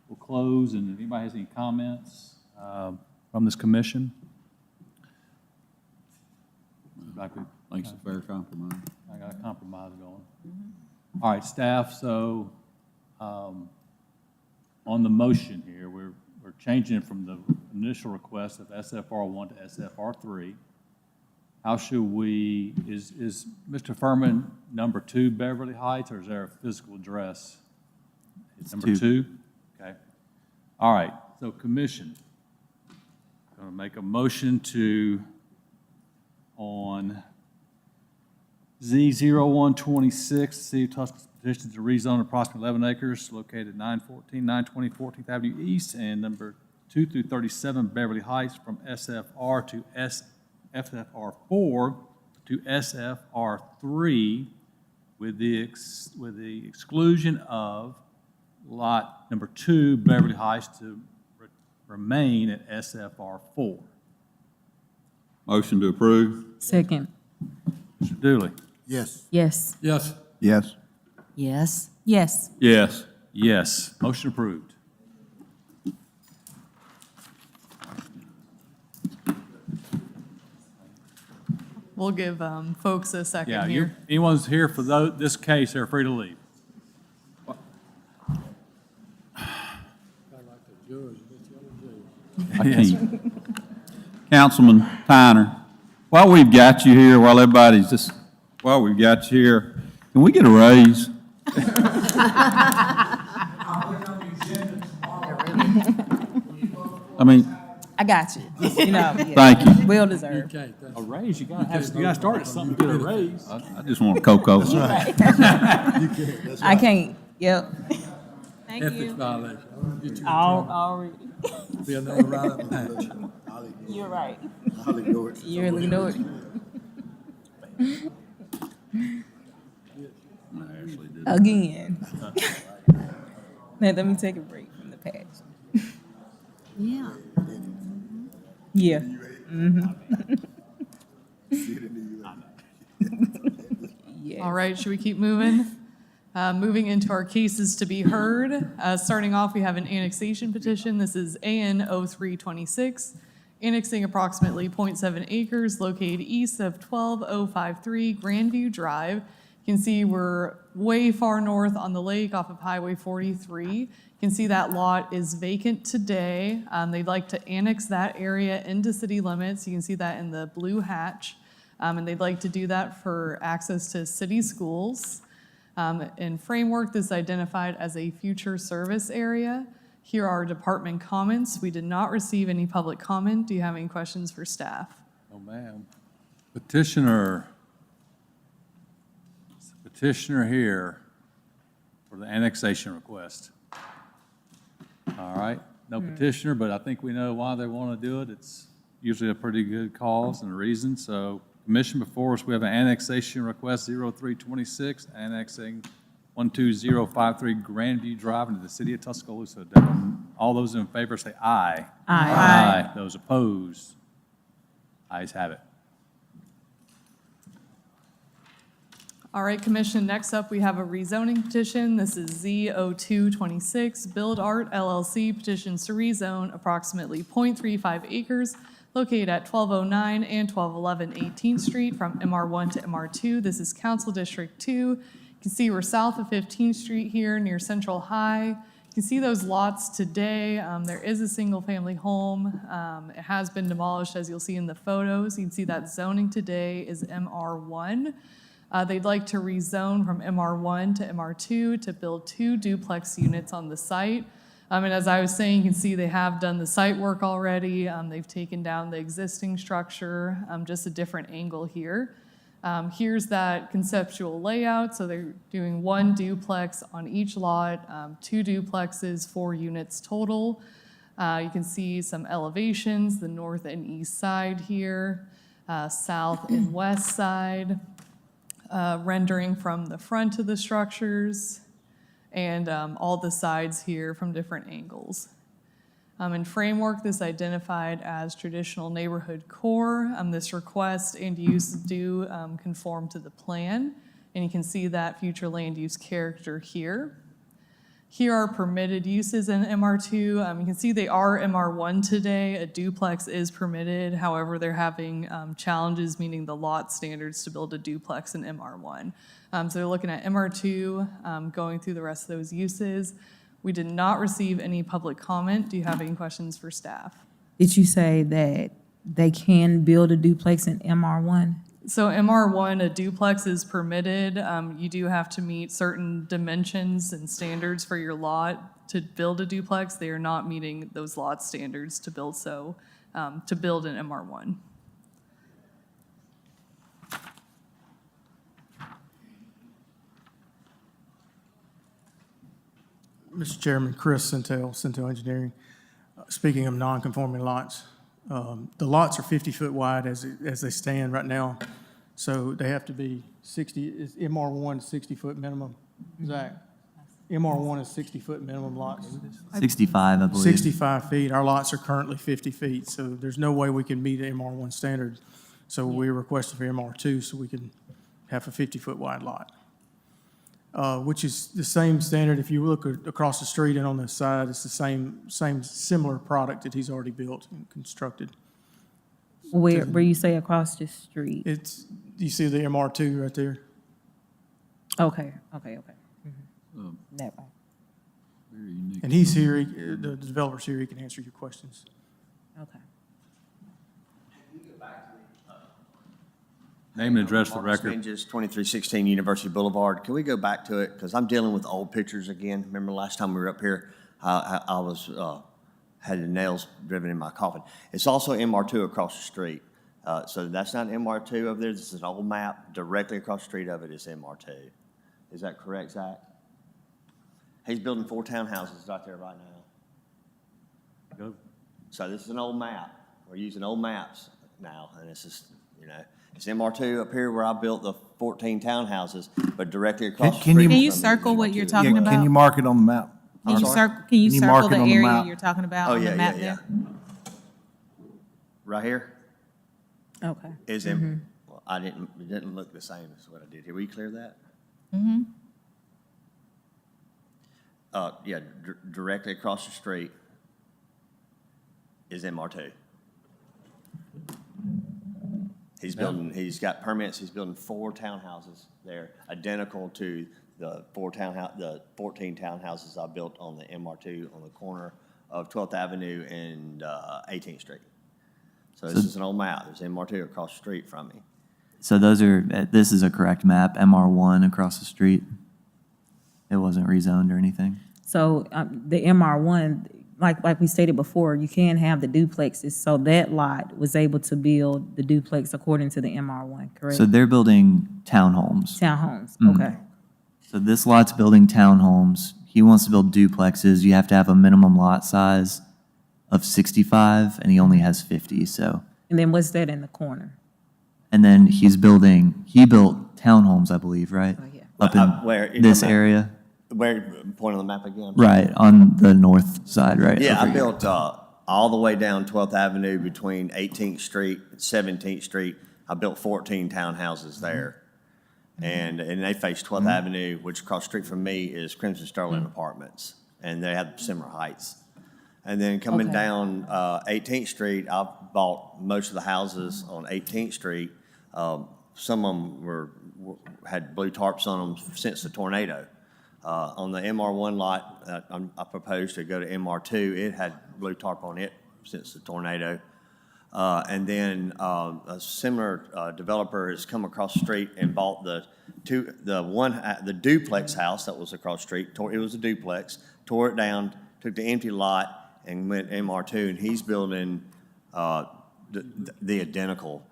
We'll close, and if anybody has any comments from this commission? I think it's a fair compromise. I got a compromise going. All right, staff, so on the motion here, we're changing it from the initial request of SFR1 to SFR3. How should we, is Mr. Furman number 2 Beverly Heights, or is there a physical address? It's number 2? Okay. All right, so commission, going to make a motion to, on Z0126, City of Tuscaloosa petition to rezone approximately 11 acres located at 914, 920 14th Avenue East, and number 2 through 37 Beverly Heights from SFR to SFR4 to SFR3 with the exclusion of lot number 2 Beverly Heights to remain at SFR4. Motion to approve? Second. Mr. Dooley? Yes. Yes. Yes. Yes. Yes. Yes. Yes. Yes. Motion approved. We'll give folks a Yeah, second here. anyone's here for this case, they're free to leave. Councilman Tyner, while we've got you here, while we've got you here, can we get a raise? I mean, I got you. You know, yeah. thank you. Well deserved. Okay, A raise, you gotta start at something to get a raise. I just want a cocoa. I can't, yep. Thank ethics you. violation. I'll get you in trouble. Already. Be another write-up match. You're right. I'll ignore it. You really know it. Again. Now, let me take a break from the patch. Yeah. Yeah. Yeah. All right, should we keep moving? Moving into our cases to be heard. Starting off, we have an annexation petition. This is AN 0326, annexing approximately 0.7 acres located east of 12053 Grandview Drive. You can see we're way far north on the lake off of Highway 43. You can see that lot is vacant today. They'd like to annex that area into city limits. You can see that in the blue hatch. And they'd like to do that for access to city schools. In framework, this is identified as a future service area. Here are department comments. We did not receive any public comment. Do you have any questions for staff? Oh, ma'am. Petitioner here for the annexation request. All right, no petitioner, but I think we know why they want to do it. It's usually a pretty good cause and reason. So commission before us, we have an annexation request 0326, annexing 12053 Grandview Drive into the city of Tuscaloosa. All those in favor say aye. Aye. Those opposed? Ayes have it. All right, Commission, next up, we have a rezoning petition. This is Z0226, Build Art LLC petitions to rezone approximately 0.35 acres located at 1209 and 1211 18th Street from MR1 to MR2. This is Council District 2. You can see we're south of 15th Street here near Central High. You can see those lots today. There is a single-family home. It has been demolished, as you'll see in the photos. You can see that zoning today is MR1. They'd like to rezone from MR1 to MR2 to build 2 duplex units on the site. And as I was saying, you can see they have done the site work already. They've taken down the existing structure, just a different angle here. Here's that conceptual layout. So they're doing 1 duplex on each lot, 2 duplexes, 4 units total. You can see some elevations, the north and east side here, south and west side, rendering from the front of the structures, and all the sides here from different angles. In framework, this identified as traditional neighborhood core. This request and use do conform to the plan, and you can see that future land use character here. Here are permitted uses in MR2. You can see they are MR1 today. A duplex is permitted. However, they're having challenges meeting the lot standards to build a duplex in MR1. So they're looking at MR2, going through the rest of those uses. We did not receive any public comment. Do you have any questions for staff? Did you say that they can build a duplex in MR1? So MR1, a duplex is permitted. You do have to meet certain dimensions and standards for your lot to build a duplex. They are not meeting those lot standards to build an MR1. Mr. Chairman, Chris Centel Engineering. Speaking of non-conforming lots, the lots are 50-foot wide as they stand right now, so they have to be 60, is MR1 60-foot minimum? Zach, MR1 is 60-foot minimum lots. 65, I believe. 65 feet. Our lots are currently 50 feet, so there's no way we can meet the MR1 standard. So we requested for MR2 so we can have a 50-foot wide lot. Which is the same standard. If you look across the street and on the side, it's the same similar product that he's already built and constructed. Where you say across the street? You see the MR2 right there? Okay. That way. Very unique. And he's here, the developer's here, he can answer your questions. Okay. Name and address for the Marcus record. Minges, 2316 University Boulevard. Can we go back to it? Because I'm dealing with old pictures again. Remember last time we were up here, I was had the nails driven in my coffin. It's also MR2 across the street. So that's not MR2 over there. This is an old map. Directly across the street of it is MR2. Is that correct, Zach? He's building 4 townhouses right there right now. Go. So this is an old map. We're using old maps now, and it's just, it's MR2 up here where I built the 14 townhouses, but directly across the street. Can you from me is circle what MR2. you're talking about? Can you mark it on the map? Can you sorry? can you Can you circle mark it the on the area map? you're talking about Oh, on yeah, the map yeah, there? Right here Okay. is well, it didn't look the same as what I did here. Will you clear that? Yeah, directly across the street is MR2. He's got permits, he's building 4 townhouses there, identical to the 14 townhouses I built on the MR2 on the corner of 12th Avenue and 18th Street. So this is an old map. There's MR2 across the street from me. So this is a correct map, MR1 across the street. It wasn't rezoned or anything. So the MR1, like we stated before, you can have the duplexes. So that lot was able to build the duplex according to the MR1, correct? So they're building townhomes. Townhomes, okay. So this lot's building townhomes. He wants to build duplexes. You have to have a minimum lot size of 65, and he only has 50, so. And then what's that in the corner? And then he built townhomes, I believe, right? Oh, yeah. Up Where- in this area? Where, point on the map again? Right, on the north side, right? Yeah, over I here. built all the way down 12th Avenue between 18th Street and 17th Street. I built 14 townhouses there. And they face 12th Avenue, which across the street from me is Crimson Sterling Apartments. And they have similar heights. And then coming down 18th Street, I bought most of the houses on 18th Street. Some of them were had blue tarps on them since the tornado. On the MR1 lot, I proposed to go to MR2. It had blue tarp on it since the tornado. And then a similar developer has come across the street and bought the duplex house that was across the street. It was a duplex, tore it down, took the empty lot and went MR2, and he's building the identical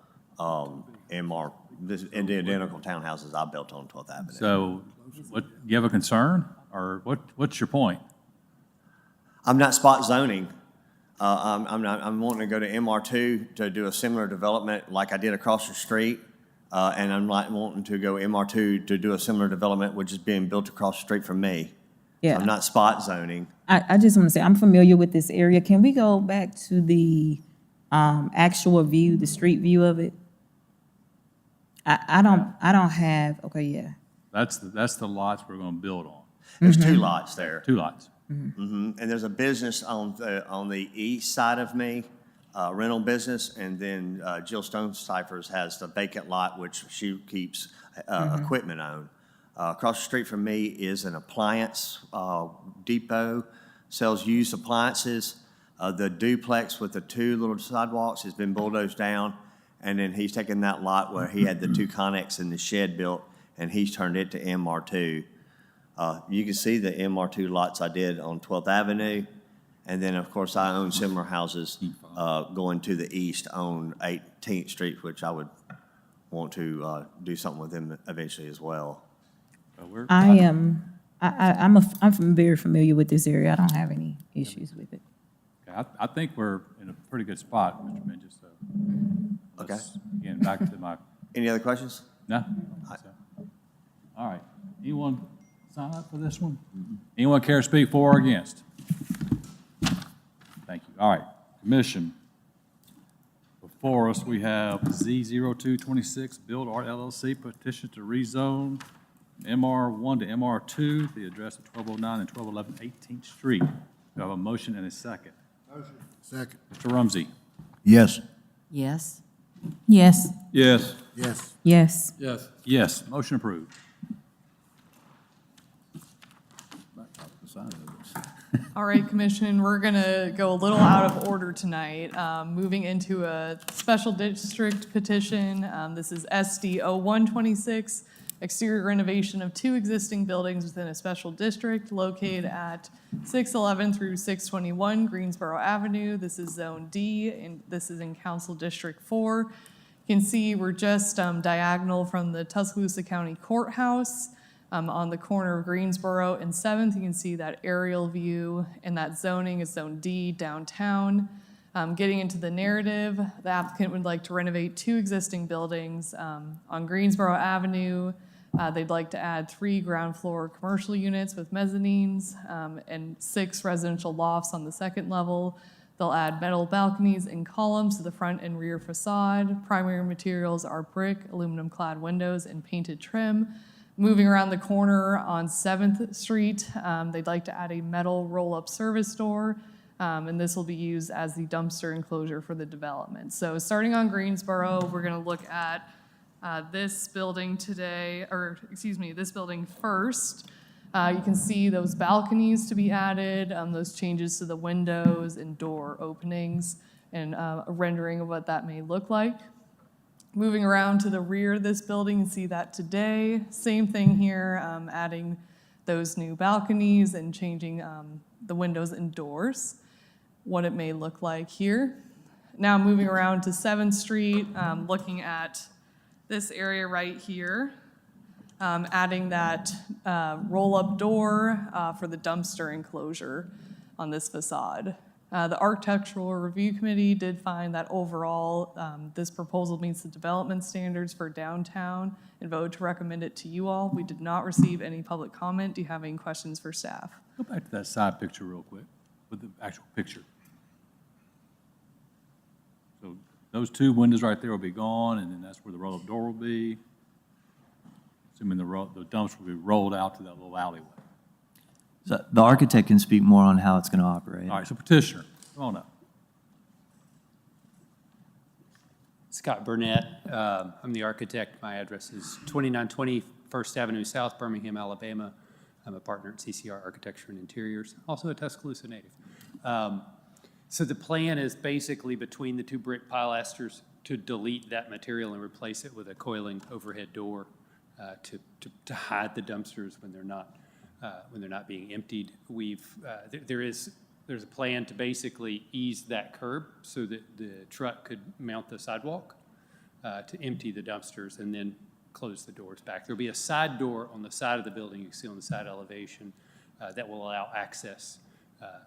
the identical townhouses I built on 12th Avenue. So, you have a concern, or what's your point? I'm not spot zoning. I'm wanting to go to MR2 to do a similar development like I did across the street. And I'm not wanting to go MR2 to do a similar development, which is being built across the street from me. Yeah. So I'm not spot zoning. I just want to say, I'm familiar with this area. Can we go back to the actual view, the street view of it? I don't have, okay, yeah. That's the lots we're going to build on. There's two lots there. 2 lots. And there's a business on the east side of me, rental business, and then Jill Stonecyphers has the vacant lot, which she keeps equipment on. Across the street from me is an appliance depot, sells used appliances. The duplex with the 2 little sidewalks has been bulldozed down, and then he's taken that lot where he had the 2 connects and the shed built, and he's turned it to MR2. You can see the MR2 lots I did on 12th Avenue. And then, of course, I own similar houses going to the east on 18th Street, which I would want to do something with them eventually as well. I'm very familiar with this area. I don't have any issues with it. I think we're in a pretty good spot, Mr. Mingus. So Okay. Again, back to my. Any other questions? No? All right. Anyone sign up for this one? Anyone care to speak for or against? Thank you. All right, Commission. Before us, we have Z0226 Build Art LLC petition to rezone MR1 to MR2, the address of 1209 and 1211 18th Street. We have a motion and a second. Motion. Second. Mr. Rumsey. Yes. Yes. Yes. Yes. Yes. Yes. Yes. Yes, motion approved. All right, Commission, we're going to go a little out of order tonight, moving into a special district petition. This is SD 0126, exterior renovation of 2 existing buildings within a special district located at 611 through 621 Greensboro Avenue. This is Zone D, and this is in Council District 4. You can see we're just diagonal from the Tuscaloosa County Courthouse. On the corner of Greensboro and 7th, you can see that aerial view, and that zoning is Zone D downtown. Getting into the narrative, the applicant would like to renovate 2 existing buildings on Greensboro Avenue. They'd like to add 3 ground floor commercial units with mezzanines and 6 residential lofts on the 2nd level. They'll add metal balconies and columns to the front and rear facade. Primary materials are brick, aluminum clad windows, and painted trim. Moving around the corner on 7th Street, they'd like to add a metal roll-up service door, and this will be used as the dumpster enclosure for the development. So starting on Greensboro, we're going to look at this building today, or excuse me, this building first. You can see those balconies to be added, those changes to the windows and door openings, and a rendering of what that may look like. Moving around to the rear of this building, you see that today. Same thing here, adding those new balconies and changing the windows and doors, what it may look like here. Now moving around to 7th Street, looking at this area right here, adding that roll-up door for the dumpster enclosure on this facade. The Architectural Review Committee did find that overall, this proposal meets the development standards for downtown and voted to recommend it to you all. We did not receive any public comment. Do you have any questions for staff? Go back to that side picture real quick with the actual picture. So those 2 windows right there will be gone, and then that's where the roll-up door will be. Assuming the dumpster will be rolled out to that little alleyway. So the architect can speak more on how it's going to operate. All right, so petitioner, come on up. Scott Burnett. I'm the architect. My address is 2920 First Avenue South, Birmingham, Alabama. I'm a partner at CCR Architecture and Interiors, also a Tuscaloosa native. So the plan is basically between the two brick pilasters to delete that material and replace it with a coiling overhead door to hide the dumpsters when they're not being emptied. There's a plan to basically ease that curb so that the truck could mount the sidewalk to empty the dumpsters and then close the doors back. There'll be a side door on the side of the building, you can see on the side elevation, that will allow access,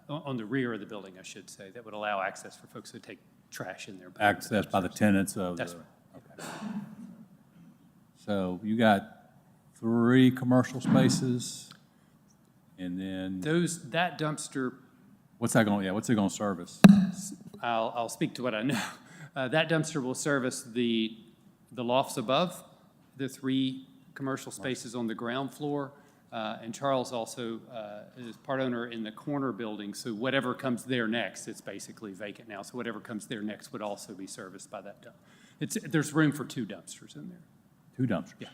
on the rear of the building, I should say, that would allow access for folks who take trash in their. Access by the tenants of the. That's right. Okay. So you got 3 commercial spaces, and then. That dumpster, What's it gonna service? I'll speak to what I know. That dumpster will service the lofts above, the 3 commercial spaces on the ground floor, and Charles also is part owner in the corner building, so whatever comes there next, it's basically vacant now, so whatever comes there next would also be serviced by that dump. There's room for 2 dumpsters in there. 2 dumpsters? Yeah.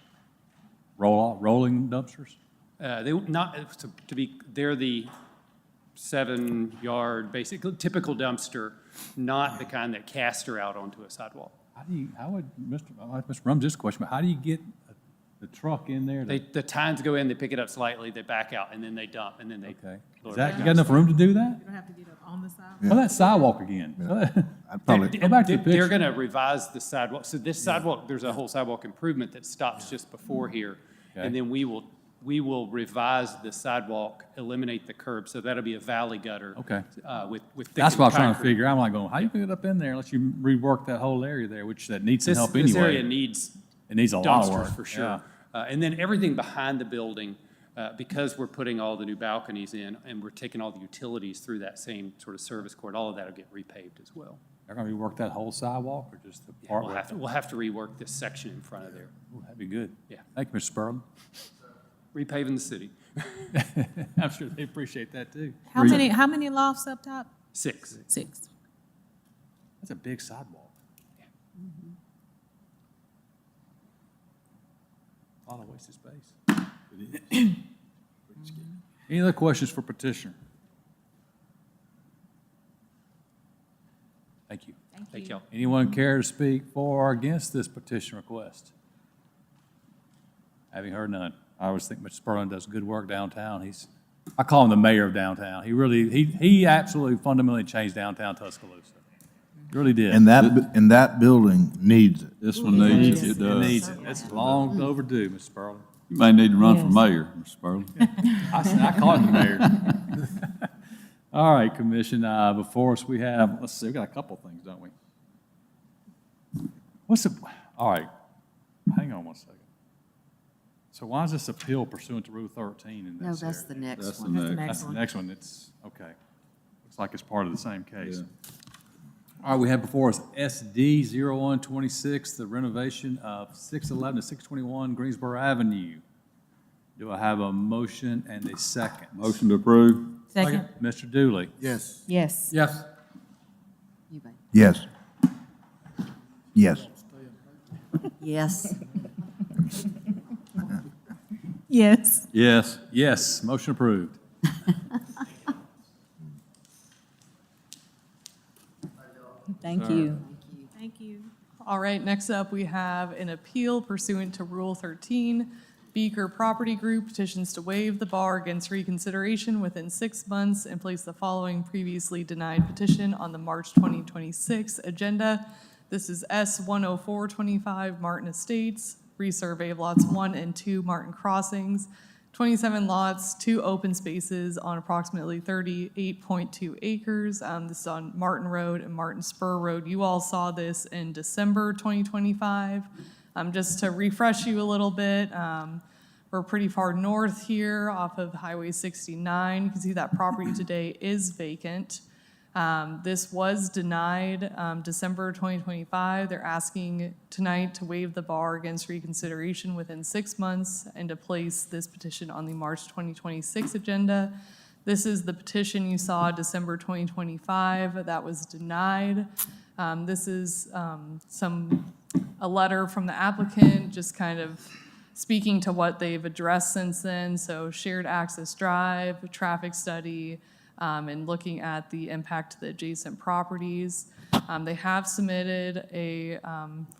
Rolling dumpsters? They're the 7-yard, basically typical dumpster, not the kind that caster out onto a sidewalk. I'll ask Mr. Rums this question, but how do you get the truck in there? The tines go in, they pick it up slightly, they back out, and then they dump, and then they. Okay. lower Is that, it you down. got enough room to do that? You don't have to get up on the sidewalk. Well, that sidewalk again. I'd probably, Go back to the They're picture. gonna revise the sidewalk, so this sidewalk, there's a whole sidewalk improvement that stops just before here. Okay. And then we will revise the sidewalk, eliminate the curb, so that'll be a valley gutter. Okay. With That's what I was trying to concrete. figure. I'm like going, how you get up in there unless you rework that whole area there, which that needs some help This anyway. area needs It needs a lot of work. dumpsters for sure. Yeah. And then everything behind the building, because we're putting all the new balconies in and we're taking all the utilities through that same sort of service court, all of that will get repaved as well. They're gonna rework that whole sidewalk or just the Yeah, part? we'll have to rework this section in front of there. Ooh, that'd be good. Yeah. Thank you, Mr. Spurlin. Repaving the city. I'm sure they appreciate that too. How many lofts up top? 6. 6. That's a big sidewalk. A lot of wasted space. Any other questions for petitioner? Thank you. Thank y'all. Anyone care to speak for or against this petition request? Having heard none, I always think Mr. Spurlin does good work downtown. I call him the mayor of downtown. He absolutely fundamentally changed downtown Tuscaloosa. Really did. and that building needs it. This one needs it, It needs it. It's long overdue, Mr. Spurlin. You may need to run for Yes. mayor, Mr. Spurley. I call him the mayor. All right, Commission, before us we have, let's see, we got a couple things, don't we? All right, hang on one second. So why is this appeal pursuant to Rule 13 in No, this that's area? the next That's the one. next. That's the next one, it's, okay. Looks like it's part of the same case. Yeah. All right, we have before us SD 0126, the renovation of 611 to 621 Greensboro Avenue. Do I have a motion and a second? Motion to approve? Second. Mr. Dooley? yes. Yes. Yes. You may. Yes. Yes. Yes. Yes. Yes. Yes, motion approved. Thank you. Thank you. All right, next up, we have an appeal pursuant to Rule 13. Beaker Property Group petitions to waive the bar against reconsideration within 6 months and place the following previously denied petition on the March 2026 agenda. This is S-10425 Martin Estates, resurvey of lots 1 and 2 Martin Crossings, 27 lots, 2 open spaces on approximately 38.2 acres. This is on Martin Road and Martin Spur Road. You all saw this in December 2025. Just to refresh you a little bit, we're pretty far north here off of Highway 69. You can see that property today is vacant. This was denied December 2025. They're asking tonight to waive the bar against reconsideration within 6 months and to place this petition on the March 2026 agenda. This is the petition you saw December 2025 that was denied. This is a letter from the applicant, just kind of speaking to what they've addressed since then. So shared access drive, traffic study, and looking at the impact to the adjacent properties. They have submitted a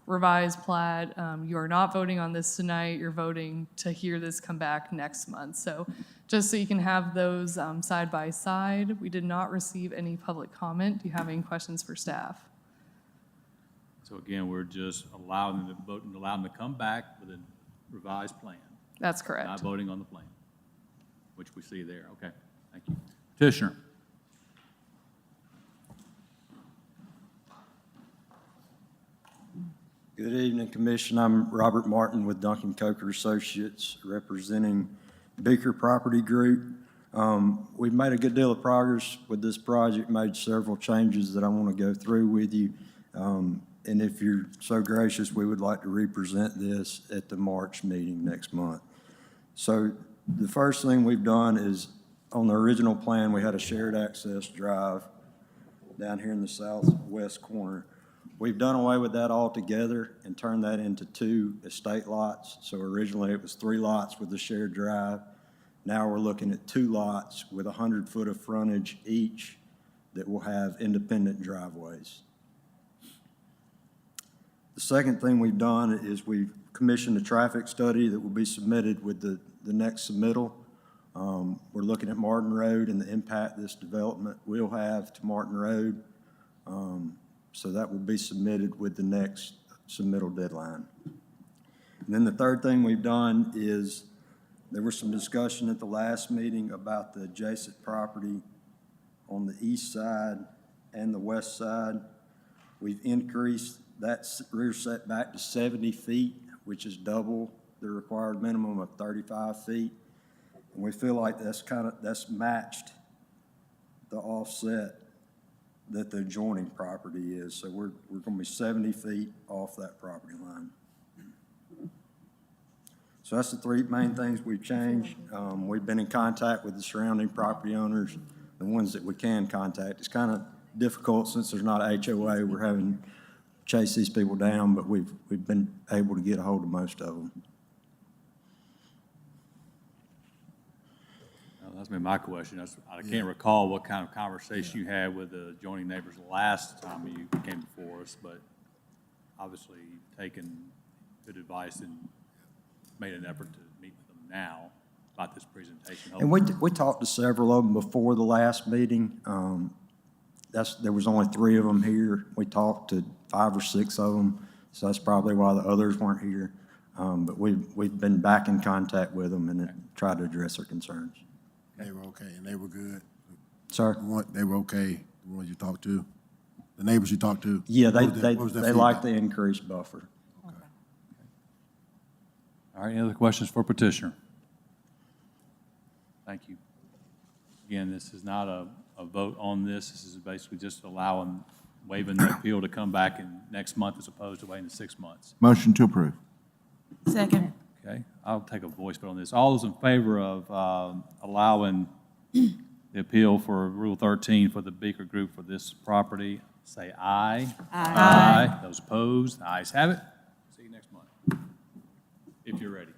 revised plat. You are not voting on this tonight. You're voting to hear this come back next month. So just so you can have those side by side. We did not receive any public comment. Do you have any questions for staff? So again, we're just allowing them to vote and allow them to come back with a revised plan. That's correct. Not voting on the plan, which we see there. Okay, thank you. Petitioner. Good evening, Commission. I'm Robert Martin with Duncan Coker Associates, representing Beaker Property Group. We've made a good deal of progress with this project, made several changes that I want to go through with you. And if you're so gracious, we would like to represent this at the March meeting next month. So the first thing we've done is, on the original plan, we had a shared access drive down here in the southwest corner. We've done away with that altogether and turned that into 2 estate lots. So originally it was 3 lots with the shared drive. Now we're looking at 2 lots with 100 foot of frontage each that will have independent driveways. The second thing we've done is we've commissioned a traffic study that will be submitted with the next submittal. We're looking at Martin Road and the impact this development will have to Martin Road. So that will be submitted with the next submittal deadline. And then the third thing we've done is there was some discussion at the last meeting about the adjacent property on the east side and the west side. We've increased that rear setback to 70 feet, which is double the required minimum of 35 feet. And we feel like that's matched the offset that the adjoining property is. So we're going to be 70 feet off that property line. So that's the 3 main things we've changed. We've been in contact with the surrounding property owners, the ones that we can contact. It's kind of difficult since there's not a HOA. We're having to chase these people down, but we've been able to get a hold of most of them. That's been my question. I can't recall what kind of conversation you had with the adjoining neighbors last time you came before us, but obviously you've taken good advice and made an effort to meet with them now about this presentation. And we talked to several of them before the last meeting. There was only 3 of them here. We talked to 5 or 6 of them, so that's probably why the others weren't here. But we've been back in contact with them and tried to address their concerns. They were okay, and they were good. Sir? They were okay, the ones you talked to, the neighbors you talked to? Yeah, What was their they like feedback? the increased buffer. All right, any other questions for petitioner? Thank you. Again, this is not a vote on this. This is basically just waiving the appeal to come back in next month as opposed to waiting 6 months. Motion to approve. Second. Okay, I'll take a voice vote on this. All those in favor of allowing the appeal for Rule 13 for the Beaker Group for this property, say aye. Aye. Those opposed, the ayes have it. See you next month, if you're ready.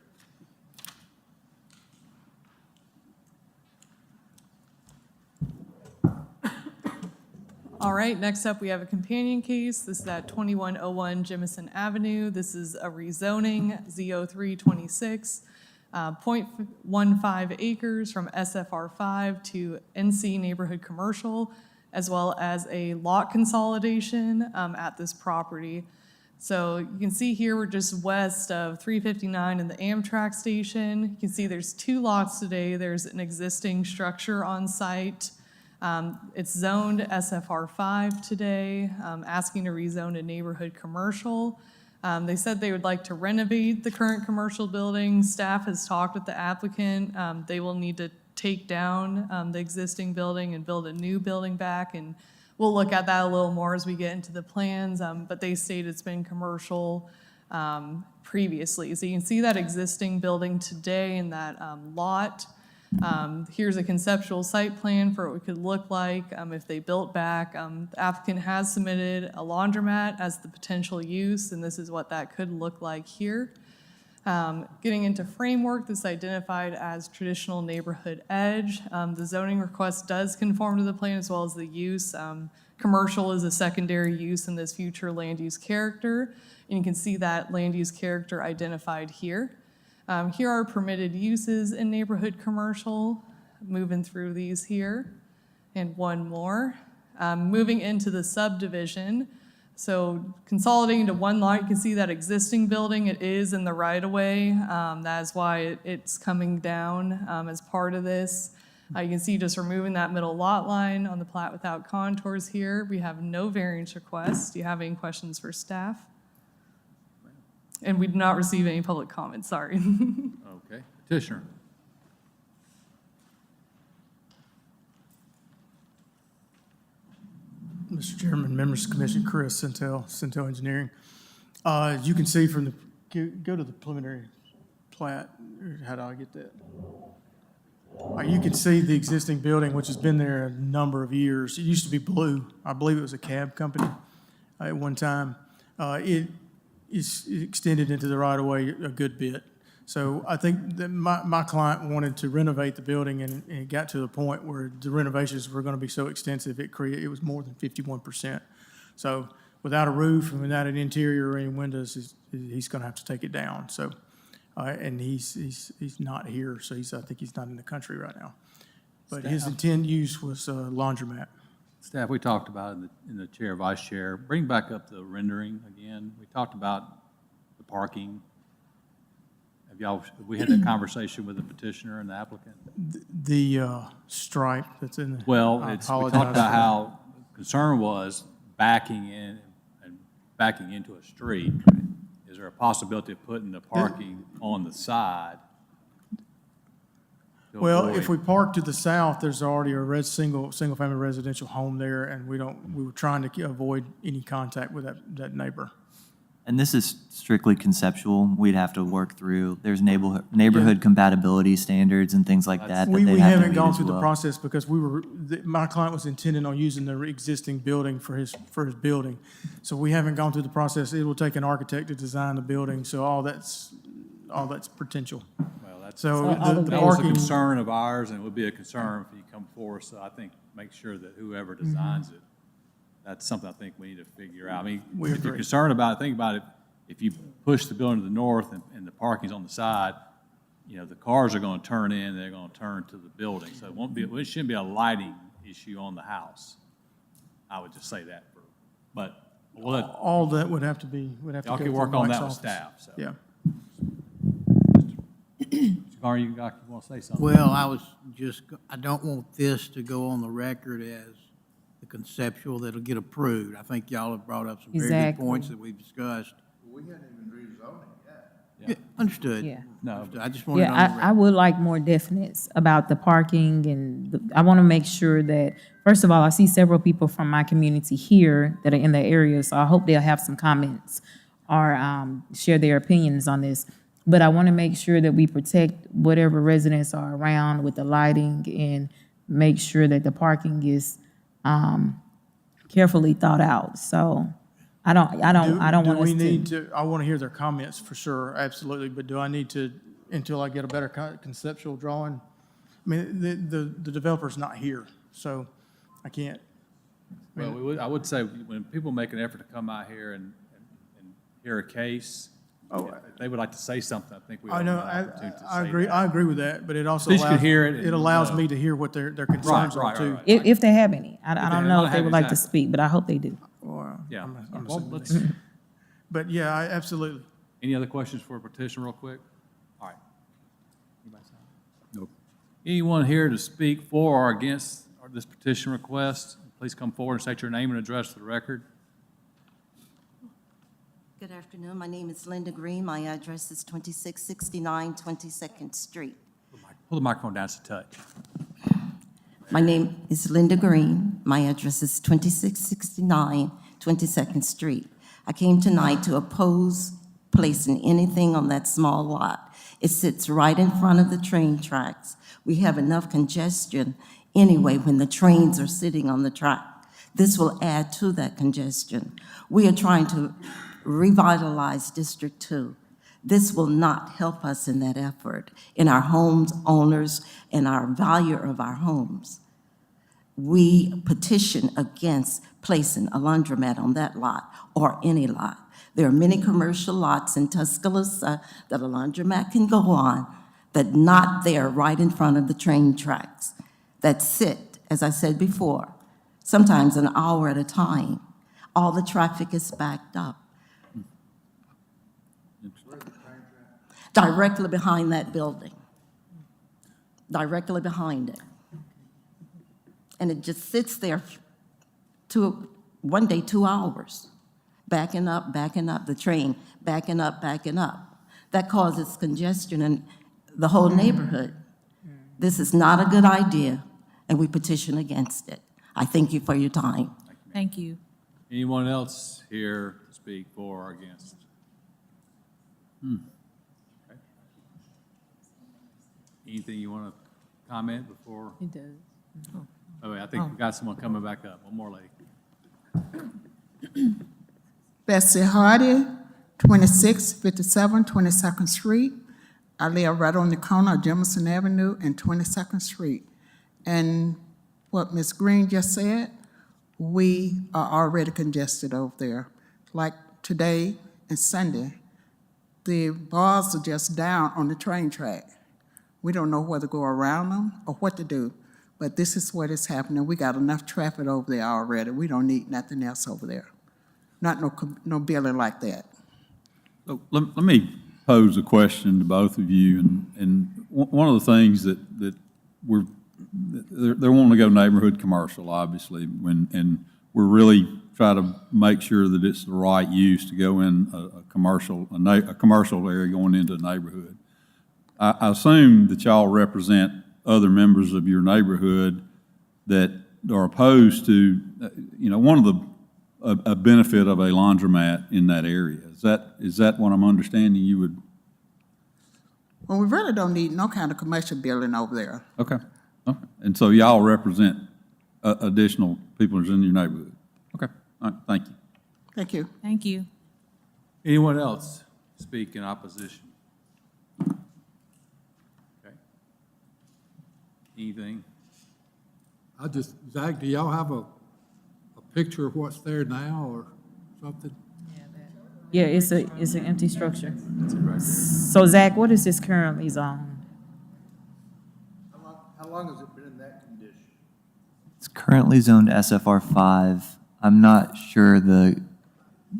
All right, next up, we have a companion case. This is at 2101 Jemison Avenue. This is a rezoning, Z0326, 0.15 acres from SFR5 to NC Neighborhood Commercial, as well as a lot consolidation at this property. So you can see here, we're just west of 359 and the Amtrak station. You can see there's 2 lots today. There's an existing structure on site. It's zoned SFR5 today, asking to rezone to neighborhood commercial. They said they would like to renovate the current commercial building. Staff has talked with the applicant. They will need to take down the existing building and build a new building back, and we'll look at that a little more as we get into the plans, but they state it's been commercial previously. So you can see that existing building today in that lot. Here's a conceptual site plan for what it could look like if they built back. The applicant has submitted a laundromat as the potential use, and this is what that could look like here. Getting into framework, this is identified as traditional neighborhood edge. The zoning request does conform to the plan as well as the use. Commercial is a secondary use in this future land use character, and you can see that land use character identified here. Here are permitted uses in neighborhood commercial, moving through these here, and one more. Moving into the subdivision, so consolidating to one lot, you can see that existing building, it is in the right-of-way. That is why it's coming down as part of this. You can see just removing that middle lot line on the plat without contours here. We have no variance requests. Do you have any questions for staff? And we did not receive any public comments, sorry. Okay. Petitioner. Mr. Chairman, members of the commission, Chris Centel Engineering. As you can see from the, go to the preliminary plat. How do I get that? You can see the existing building, which has been there a number of years. It used to be blue. I believe it was a cab company at one time. It is extended into the right-of-way a good bit. So I think that my client wanted to renovate the building, and it got to the point where the renovations were going to be so extensive, it was more than 51%. So without a roof and without an interior or any windows, he's going to have to take it down. So, and he's not here, so I think he's not in the country right now. But his intended use was laundromat. Staff, we talked about in the chair, vice chair, bring back up the rendering again. We talked about the parking. Have we had that conversation with the petitioner and the applicant? The stripe that's in the. Well, we talked about how concern was backing in and backing into a street. Is there a possibility of putting the parking on the side? Well, if we park to the south, there's already a single-family residential home there, and we were trying to avoid any contact with that neighbor. And this is strictly conceptual. We'd have to work through, there's neighborhood compatibility standards and things like that. We haven't gone through the process because my client was intending on using the existing building for his building. So we haven't gone through the process. It will take an architect to design the building, so all that's potential. Well, that the was a parking concern of ours, and it would be a concern if you come forward. So I think make sure that whoever designs it, that's something I think we need to figure out. I mean, if you're concerned about it, think about it. If you push the building to the north and the parking's on the side, the cars are going to turn in, they're going to turn to the building. So it shouldn't be a lighting issue on the house. I would just say that. But all that would have to be, y'all can work on that with staff. So. Yeah. Mr. Garner, you want to say something? Well, I don't want this to go on the record as the conceptual that'll get approved. I think y'all have brought up some very good points that we've discussed. We hadn't even rezoned it yet. Yeah, understood. Yeah. No. Understood. I just wanted on the record. I would like more definites about the parking, and I want to make sure that, first of all, I see several people from my community here that are in the area, so I hope they'll have some comments or share their opinions on this. But I want to make sure that we protect whatever residents are around with the lighting and make sure that the parking is carefully thought out. So I don't want us to. I want to hear their comments for sure, absolutely. But do I need to, until I get a better conceptual drawing? I mean, the developer's not here, so I can't. Well, I would say when people make an effort to come out here and hear a case, if they would like to say something, I think we ought to have an opportunity to say I agree. that. I agree with that, but it also At least you allows, hear it and allows know. me to hear what their concerns are too. Right. If they have any. I don't know if they have would like to exactly. speak, but I hope they do. Yeah. I'm Well, assuming let's- they do. But yeah, absolutely. Any other questions for a petition real quick? All right. Nope. Anyone here to speak for or against this petition request, please come forward and state your name and address for the record. Good afternoon. My name is Linda Green. My address is 2669 22nd Street. Pull the microphone down to touch. My name is Linda Green. My address is 2669 22nd Street. I came tonight to oppose placing anything on that small lot. It sits right in front of the train tracks. We have enough congestion anyway when the trains are sitting on the track. This will add to that congestion. We are trying to revitalize District 2. This will not help us in that effort, in our homes owners and our value of our homes. We petition against placing a laundromat on that lot or any lot. There are many commercial lots in Tuscaloosa that a laundromat can go on, that not there right in front of the train tracks, that sit, as I said before, sometimes an hour at a time. All the traffic is backed up. Directly behind that building. Directly behind it. And it just sits there one day, 2 hours, backing up, the train, backing up. That causes congestion in the whole neighborhood. This is not a good idea, and we petition against it. I thank you for your time. Thank you. Anyone else here to speak for or against? Okay. Anything you want to comment before? It does. Oh, wait, I think we got someone coming back up. One more lady. Bessie Hardy, 2657 22nd Street. I live right on the corner of Jefferson Avenue and 22nd Street. And what Ms. Green just said, we are already congested over there. Like today and Sunday, the bars are just down on the train track. We don't know whether to go around them or what to do, but this is what is happening. We got enough traffic over there already. We don't need nothing else over there. Not no building like that. So let me pose a question to both of you, and one of the things that they're wanting to go neighborhood commercial, obviously, and we're really trying to make sure that it's the right use to go in a commercial area going into a neighborhood. I assume that y'all represent other members of your neighborhood that are opposed to, one of a benefit of a laundromat in that area. Is that what I'm understanding you would? Well, we really don't need no kind of commercial building over there. Okay. And so y'all represent additional people in your neighborhood? Okay. All right. Thank you. Thank you. Thank you. Anyone else speak in opposition? Okay. Anything? Zach, do y'all have a picture of what's there now or something? Yeah, it's an empty structure. So Zach, what is this currently zoned? How long has it been in that condition? It's currently zoned SFR 5. I'm not sure the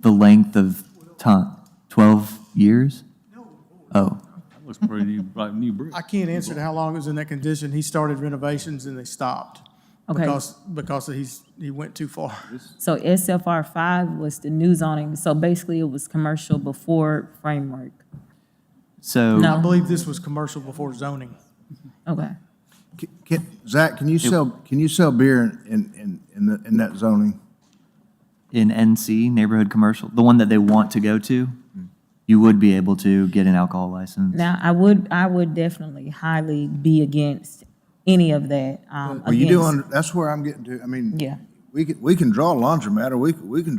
length of time. 12 years? Oh. That looks pretty like new brick. I can't answer to how long it was in that condition. He started renovations and they stopped. Okay. Because he went too far. So SFR 5 was the new zoning, so basically it was commercial before framework. So. No. I believe this was commercial before zoning. Okay. Zach, can you sell beer in that zoning? In NC, neighborhood commercial, the one that they want to go to, you would be able to get an alcohol license. Now, I would definitely highly be against any of that. Well, you do, that's where I'm getting to. I mean, Yeah. we can draw a laundromat, or we can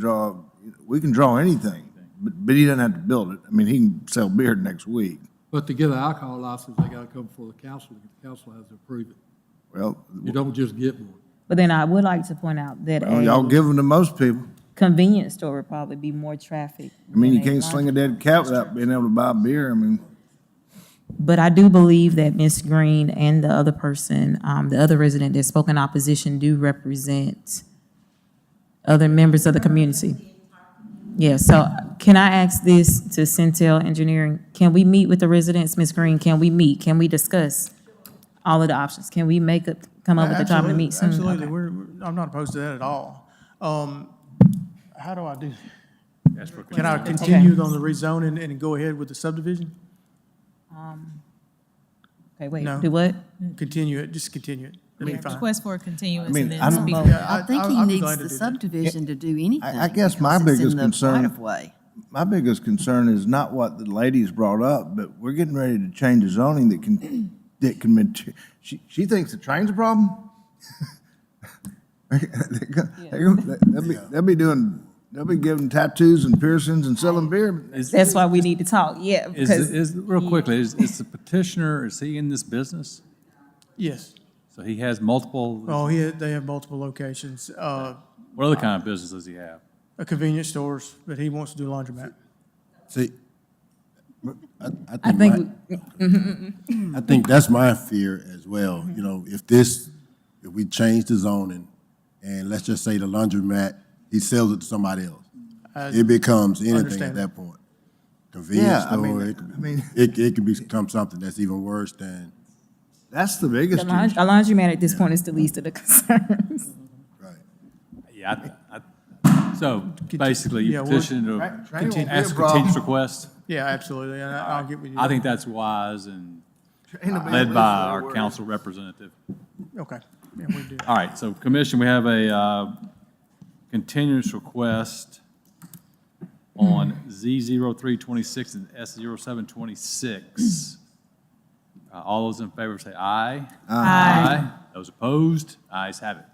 draw anything, but he doesn't have to build it. I mean, he can sell beer next week. But to get an alcohol license, they gotta come before the council. The council has to approve it. Well, You don't just get one. But then I would like to point out that y'all give them to most people. convenience store would probably be more traffic. I mean, you than a can't sling a dead cat without being able to buy beer. I mean, But I do believe that Ms. Green and the other person, the other resident that spoke in opposition do represent other members of the community. Yeah, so can I ask this to Centel Engineering? Can we meet with the residents, Ms. Green? Can we meet? Can we discuss all of the options? Can we come up with a time to meet soon? Absolutely. Okay. I'm not opposed to that at all. How do I do? Can I continue on the rezoning and go ahead with the subdivision? Okay, wait, No. do what? Continue it, just continue it. That'd be fine. Request for a continuance I mean, and then I don't- speak. I think he I'd be needs glad to the do that. subdivision to do anything. I guess my because it's biggest in the concern- right-of-way. my biggest concern is not what the ladies brought up, but we're getting ready to change the zoning that can, she thinks the train's a problem? They'll be giving tattoos and piercings and selling beer. That's why we need to talk, yeah, because. Real quickly, is the petitioner, is he in this business? Yes. So he has multiple, Oh, they have multiple locations. what other kind of business does he have? A convenience stores, but he wants to do laundromat. See, I think, I think that's my fear as well. You know, if we change the zoning, and let's just say the laundromat, he sells it to somebody else. It becomes anything at Understand. that point. Convenience Yeah, store, it can become something that's even worse than. That's the biggest a laundromat at this point is the least of the concerns. Yeah, so basically, you Yeah, we're- petition to Train won't be a ask a problem. continuance request. Yeah, absolutely, and I'll get with you. I think that's wise and Train will be led at by least our word. council representative. Okay, yeah, we do. All right, so commission, we have a continuance request on Z0326 and S0726. All those in favor say aye. Aye. Those opposed, ayes have it.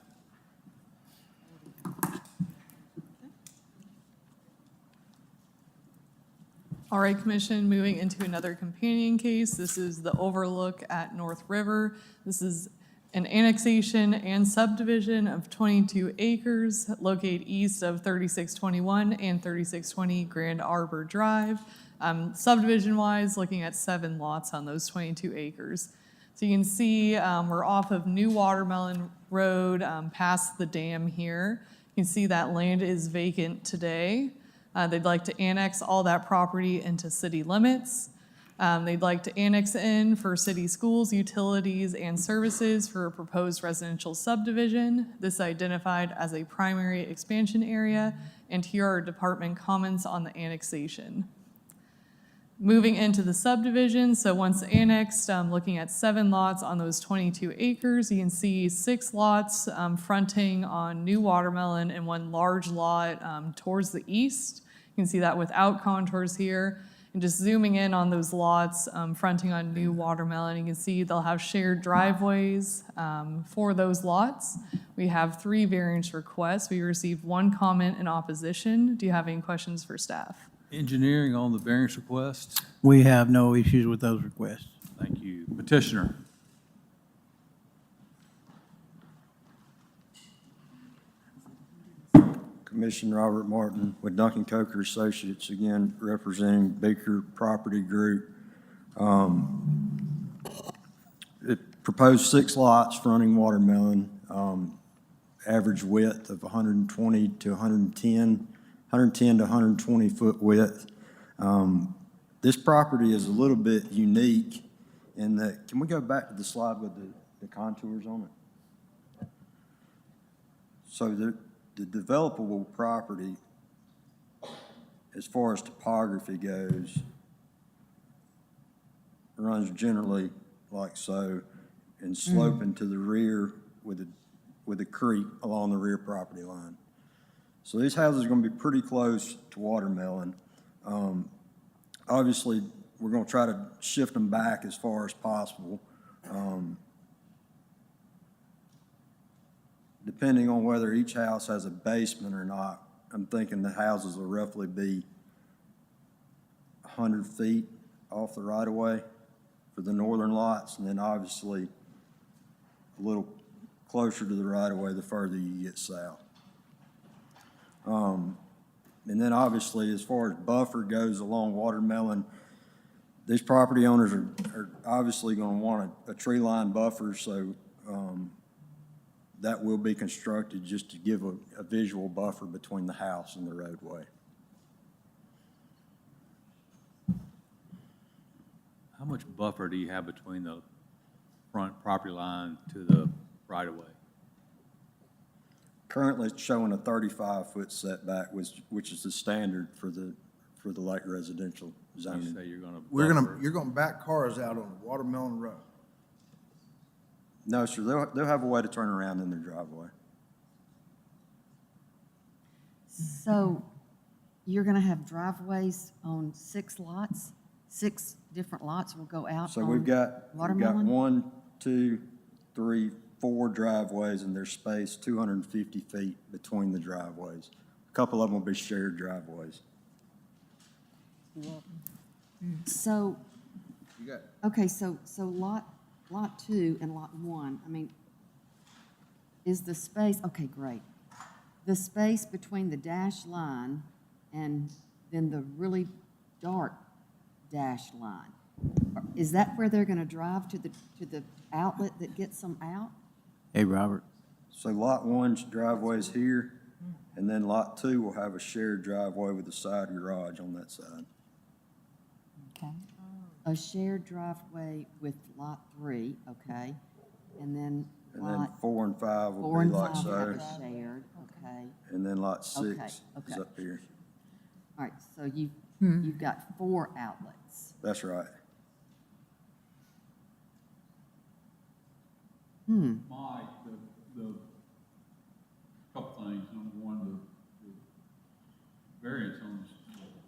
All right, Commission, moving into another companion case. This is the overlook at North River. This is an annexation and subdivision of 22 acres located east of 3621 and 3620 Grand Arbor Drive. Subdivision-wise, looking at 7 lots on those 22 acres. So you can see we're off of New Watermelon Road past the dam here. You can see that land is vacant today. They'd like to annex all that property into city limits. They'd like to annex in for city schools, utilities, and services for a proposed residential subdivision. This identified as a primary expansion area, and here are department comments on the annexation. Moving into the subdivision, so once annexed, looking at 7 lots on those 22 acres, you can see 6 lots fronting on New Watermelon and 1 large lot towards the east. You can see that without contours here. And just zooming in on those lots fronting on New Watermelon, you can see they'll have shared driveways for those lots. We have 3 variance requests. We received 1 comment in opposition. Do you have any questions for staff? Engineering on the variance request. We have no issues with those requests. Thank you. Petitioner. Commissioner Robert Martin with Duncan Coker Associates, again representing Baker Property Group. It proposed 6 lots fronting Watermelon, average width of 120 to 110 to 120 foot width. This property is a little bit unique in that, can we go back to the slide with the contours on it? So the developable property, as far as topography goes, runs generally like so and sloping to the rear with a creek along the rear property line. So these houses are going to be pretty close to Watermelon. Obviously, we're going to try to shift them back as far as possible. Depending on whether each house has a basement or not, I'm thinking the houses will roughly be 100 feet off the right-of-way for the northern lots, and then obviously a little closer to the right-of-way the further you get south. And then obviously, as far as buffer goes along Watermelon, these property owners are obviously going to want a tree line buffer, so that will be constructed just to give a visual buffer between the house and the roadway. How much buffer do you have between the front property line to the right-of-way? Currently, it's showing a 35-foot setback, which is the standard for the light residential You zoning. say you're gonna You're gonna back cars out on Watermelon Road. No, sir, they'll have a way to turn around in their driveway. So you're gonna have driveways on 6 lots? 6 different lots will go out So on we've got Watermelon? 1, 2, 3, 4 driveways, and there's space 250 feet between the driveways. A couple of them will be shared driveways. So, okay, so lot 2 and lot 1, I mean, is the space, okay, great. The space between the dash line and then the really dark dash line, is that where they're gonna drive to the outlet that gets them out? Hey, Robert. So lot 1's driveway is here, and then lot 2 will have a shared driveway with a side garage on that side. Okay. A shared driveway with lot 3, okay, and then And then lot 4 and 5 will 4 be and like 5 have so, a shared, okay. and then lot 6 Okay, is okay. up here. All right, so you've got 4 outlets. That's right. Mike, the couple things, number one, the variance on this,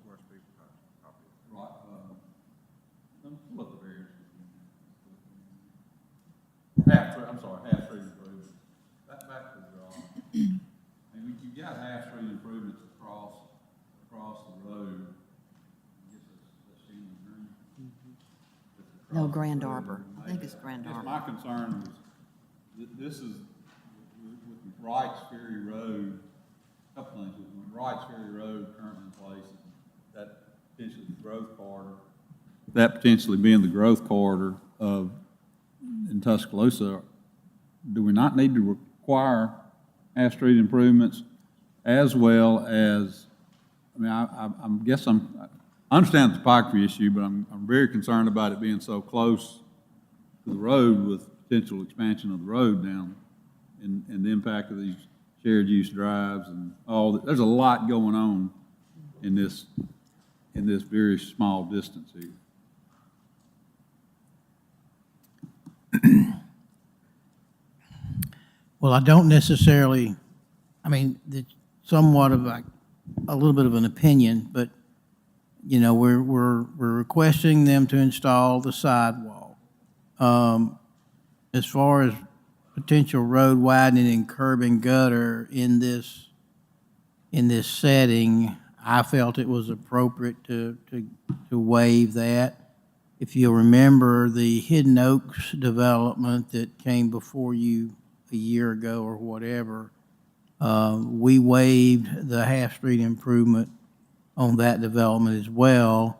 right, let me pull up the variance. Half street improvements. Back to the, and you've got half street improvements across the road. I guess that's Sheen's Green. That's No, across Grand the road. Arbor. I think it's Grand I guess Arbor. my concern is, this is, with Wright's Ferry Road, a couple things, with Wright's Ferry Road currently in place, that potentially the growth corridor. That potentially being the growth corridor of, in Tuscaloosa, do we not need to require half-street improvements as well as, I mean, I understand the topography issue, but I'm very concerned about it being so close to the road with potential expansion of the road down and the impact of these shared use drives and all that. There's a lot going on in this very small distance here. Well, I don't necessarily, I mean, it's somewhat of a little bit of an opinion, but, you know, we're requesting them to install the sidewalk. As far as potential road widening and curb and gutter in this setting, I felt it was appropriate to waive that. If you'll remember the Hidden Oaks development that came before you a year ago or whatever, we waived the half-street improvement on that development as well.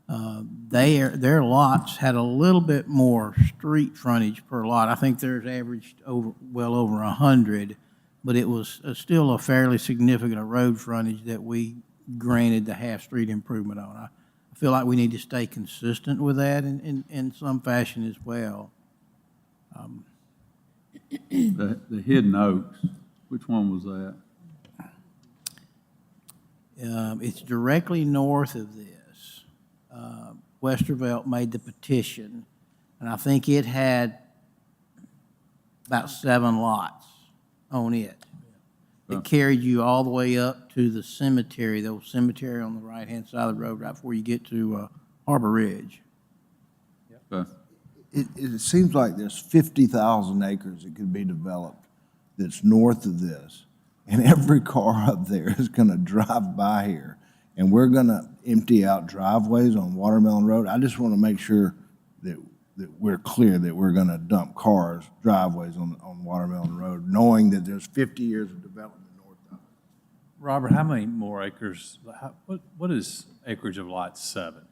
Their lots had a little bit more street frontage per lot. I think theirs averaged well over 100, but it was still a fairly significant road frontage that we granted the half-street improvement on. I feel like we need to stay consistent with that in some fashion as well. The Hidden Oaks, which one was that? It's directly north of this. Westervelt made the petition, and I think it had about 7 lots on it. It carried you all the way up to the cemetery, the old cemetery on the right-hand side of the road, right before you get to Harbor Ridge. It seems like there's 50,000 acres that could be developed that's north of this. And every car up there is going to drive by here. And we're going to empty out driveways on Watermelon Road. I just want to make sure that we're clear that we're going to dump driveways on Watermelon Road, knowing that there's 50 years of development north of it. Robert, how many more acres, what is acreage of lot 7?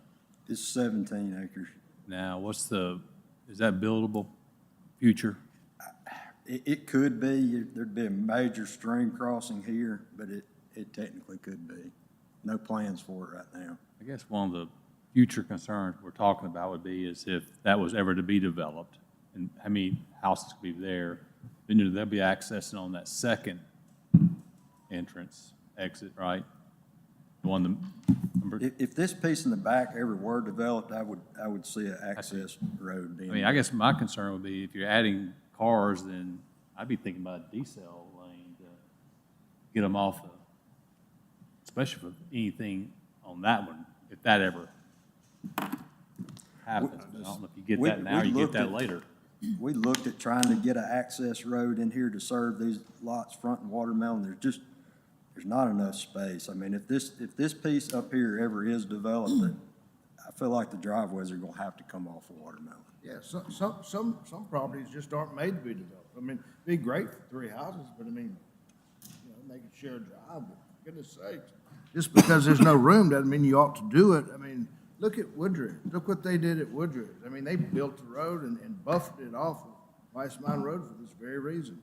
It's 17 acres. Now, is that buildable future? It could be. There'd be a major stream crossing here, but it technically could be. No plans for it right now. I guess one of the future concerns we're talking about would be is if that was ever to be developed, and how many houses could be there, then they'll be accessing on that second entrance, exit, right? The one, If this piece in the back ever were developed, I would see an access road being. I mean, I guess my concern would be if you're adding cars, then I'd be thinking about a decel lane to get them off the especially for anything on that one, if that ever happens. I don't know if you get that now, or you get that later. We looked at trying to get an access road in here to serve these lots fronting Watermelon. There's not enough space. I mean, if this piece up here ever is developed, I feel like the driveways are gonna have to come off of Watermelon. Yeah, some properties just aren't made to be developed. I mean, it'd be great for 3 houses, but I mean, you know, they could share a drive, but for goodness sakes. Just because there's no room doesn't mean you ought to do it. I mean, look at Woodridge. Look what they did at Woodridge. I mean, they built the road and buffered it off of Vice Mine Road for this very reason,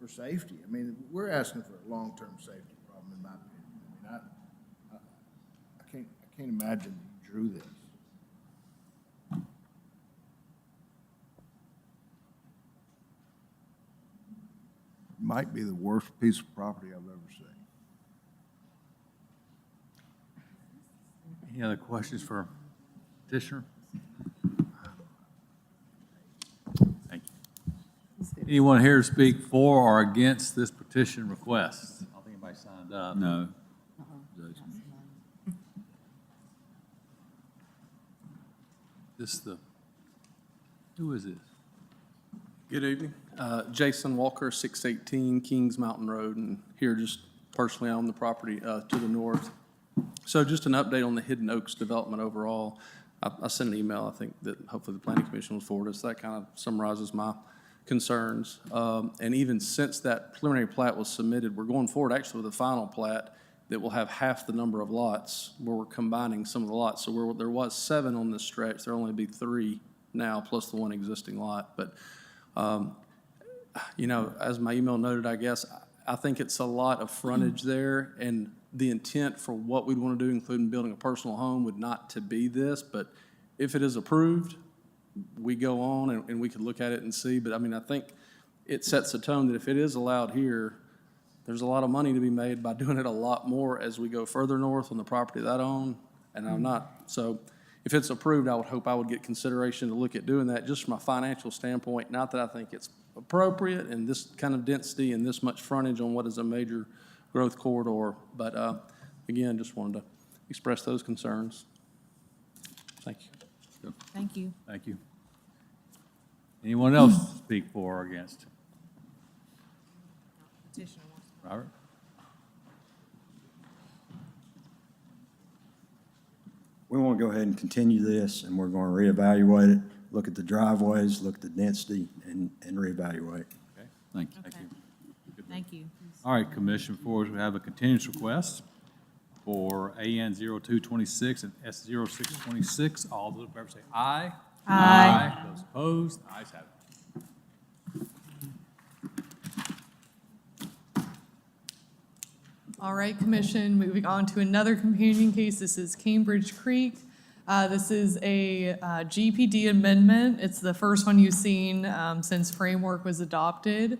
for safety. I mean, we're asking for a long-term safety problem, in my opinion. I mean, I can't imagine you drew this. Might be the worst piece of property I've ever seen. Any other questions for petitioner? Thank you. Anyone here to speak for or against this petition request? I don't think anybody signed up. No. Who is this? Good evening. Jason Walker, 618 Kings Mountain Road, and here just personally on the property to the north. So just an update on the Hidden Oaks development overall. I sent an email, I think, that hopefully the Planning Commission will forward us. That kind of summarizes my concerns. And even since that preliminary plat was submitted, we're going forward actually with a final plat that will have half the number of lots, where we're combining some of the lots. So where there was 7 on this stretch, there'll only be 3 now, plus the 1 existing lot. But you know, as my email noted, I guess, I think it's a lot of frontage there, and the intent for what we'd want to do, including building a personal home, would not to be this, but if it is approved, we go on and we could look at it and see. But I mean, I think it sets a tone that if it is allowed here, there's a lot of money to be made by doing it a lot more as we go further north on the property that I own, and I'm not. So if it's approved, I would hope I would get consideration to look at doing that just from a financial standpoint. Not that I think it's appropriate in this kind of density and this much frontage on what is a major growth corridor. But again, just wanted to express those concerns. Thank you. Thank you. Thank you. Anyone else speak for or against? Petitioner wants to. Robert? We want to go ahead and continue this, and we're going to reevaluate it, look at the driveways, look at the density, and reevaluate. Okay, thank you. Okay. Thank you. All right, Commission, before us, we have a continuance request for AN 0226 and S 0626. All those in favor say aye. Aye. Those opposed, ayes have it. All right, Commission, moving on to another companion case. This is Cambridge Creek. This is a GPD amendment. It's the first one you've seen since framework was adopted.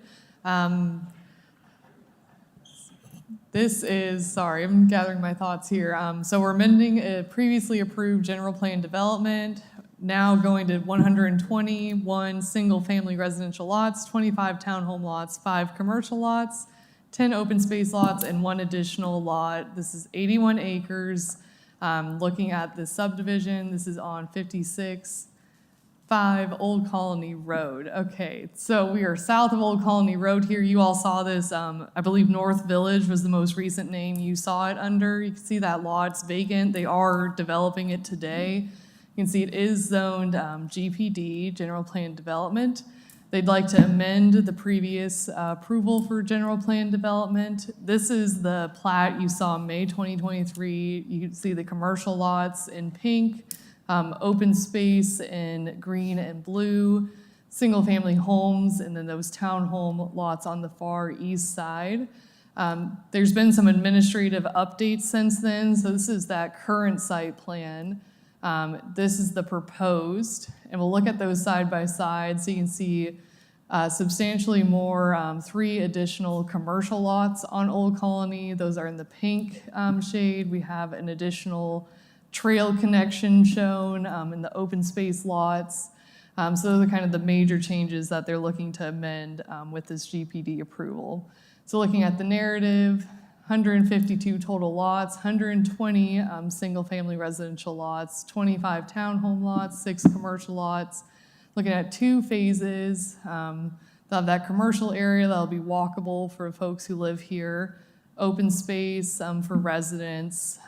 This is, sorry, I'm gathering my thoughts here. So we're amending a previously approved general plan development, now going to 121 single-family residential lots, 25 townhome lots, 5 commercial lots, 10 open space lots, and 1 additional lot. This is 81 acres. Looking at the subdivision, this is on 56-5 Old Colony Road. Okay, so we are south of Old Colony Road here. You all saw this. I believe North Village was the most recent name you saw it under. You can see that lot's vacant. They are developing it today. You can see it is zoned GPD, General Plan Development. They'd like to amend the previous approval for general plan development. This is the plat you saw in May 2023. You can see the commercial lots in pink, open space in green and blue, single-family homes, and then those townhome lots on the far east side. There's been some administrative updates since then, so this is that current site plan. This is the proposed, and we'll look at those side by side so you can see substantially more, 3 additional commercial lots on Old Colony. Those are in the pink shade. We have an additional trail connection shown in the open space lots. So those are kind of the major changes that they're looking to amend with this GPD approval. So looking at the narrative, 152 total lots, 120 single-family residential lots, 25 townhome lots, 6 commercial lots. Looking at 2 phases. They'll have that commercial area that'll be walkable for folks who live here, open space for residents.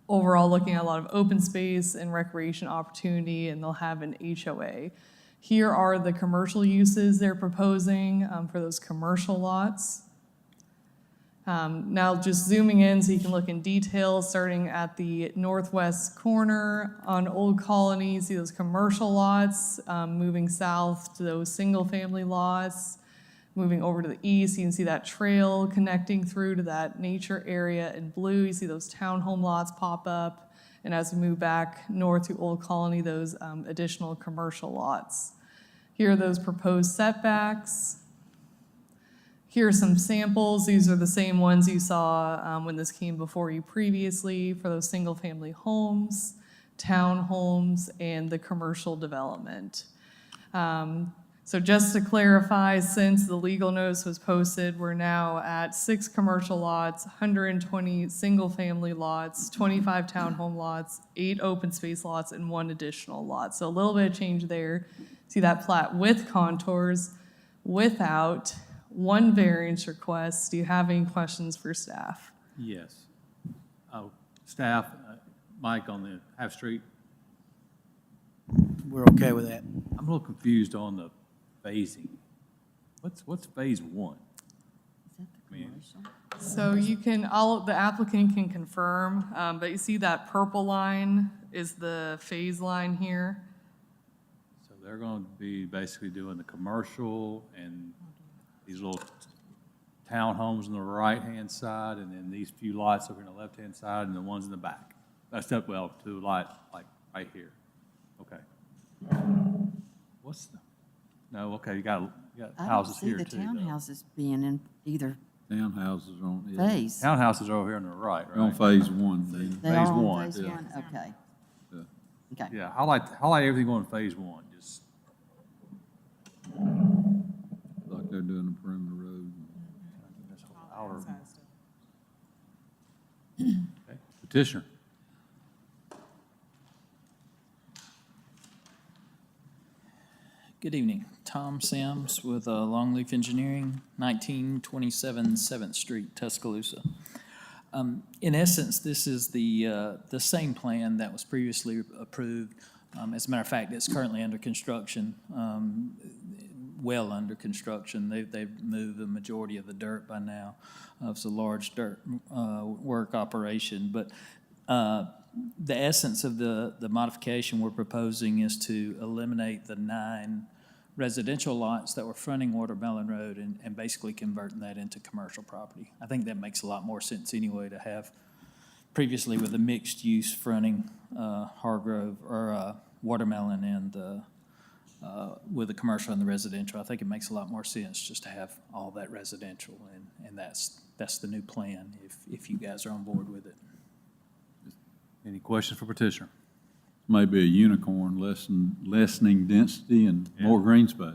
Overall, looking at a lot of open space and recreation opportunity, and they'll have an HOA. Here are the commercial uses they're proposing for those commercial lots. Now just zooming in so you can look in detail, starting at the northwest corner on Old Colony, you see those commercial lots, moving south to those single-family lots. Moving over to the east, you can see that trail connecting through to that nature area in blue. You see those townhome lots pop up. And as we move back north to Old Colony, those additional commercial lots. Here are those proposed setbacks. Here are some samples. These are the same ones you saw when this came before you previously for those single-family homes, townhomes, and the commercial development. So just to clarify, since the legal notice was posted, we're now at 6 commercial lots, 120 single-family lots, 25 townhome lots, 8 open space lots, and 1 additional lot. So a little bit of change there. See that plat with contours, without, 1 variance request. Do you have any questions for staff? Yes. Staff, Mike on the Half Street. We're okay with that. I'm a little confused on the phasing. What's phase 1? So you can, the applicant can confirm, but you see that purple line is the phase line here. So they're going to be basically doing the commercial and these little townhomes on the right-hand side, and then these few lots over on the left-hand side, and the ones in the back. That's up, well, to lot, like, right here. Okay. What's the, no, okay, you got houses here, too. I don't see the townhouses being in either Townhouses are on, phase. Townhouses are over here on the right, they're on right? phase 1. then. They Phase are on 1. phase Yeah. 1, okay. Yeah. Okay. Yeah, highlight everything going phase 1, just. Like they're doing the perimeter road. Outer. Okay. Petitioner. Good evening. Tom Sims with Longleaf Engineering, 1927 7th Street, Tuscaloosa. In essence, this is the same plan that was previously approved. As a matter of fact, it's currently under construction, well under construction. They've moved the majority of the dirt by now. It's a large dirt work operation, but the essence of the modification we're proposing is to eliminate the 9 residential lots that were fronting Watermelon Road and basically converting that into commercial property. I think that makes a lot more sense anyway to have previously with the mixed use fronting Hargrove or Watermelon and with the commercial and the residential. I think it makes a lot more sense just to have all that residential, and that's the new plan if you guys are on board with it. Any questions for petitioner? Maybe a unicorn, lessening density and more green space.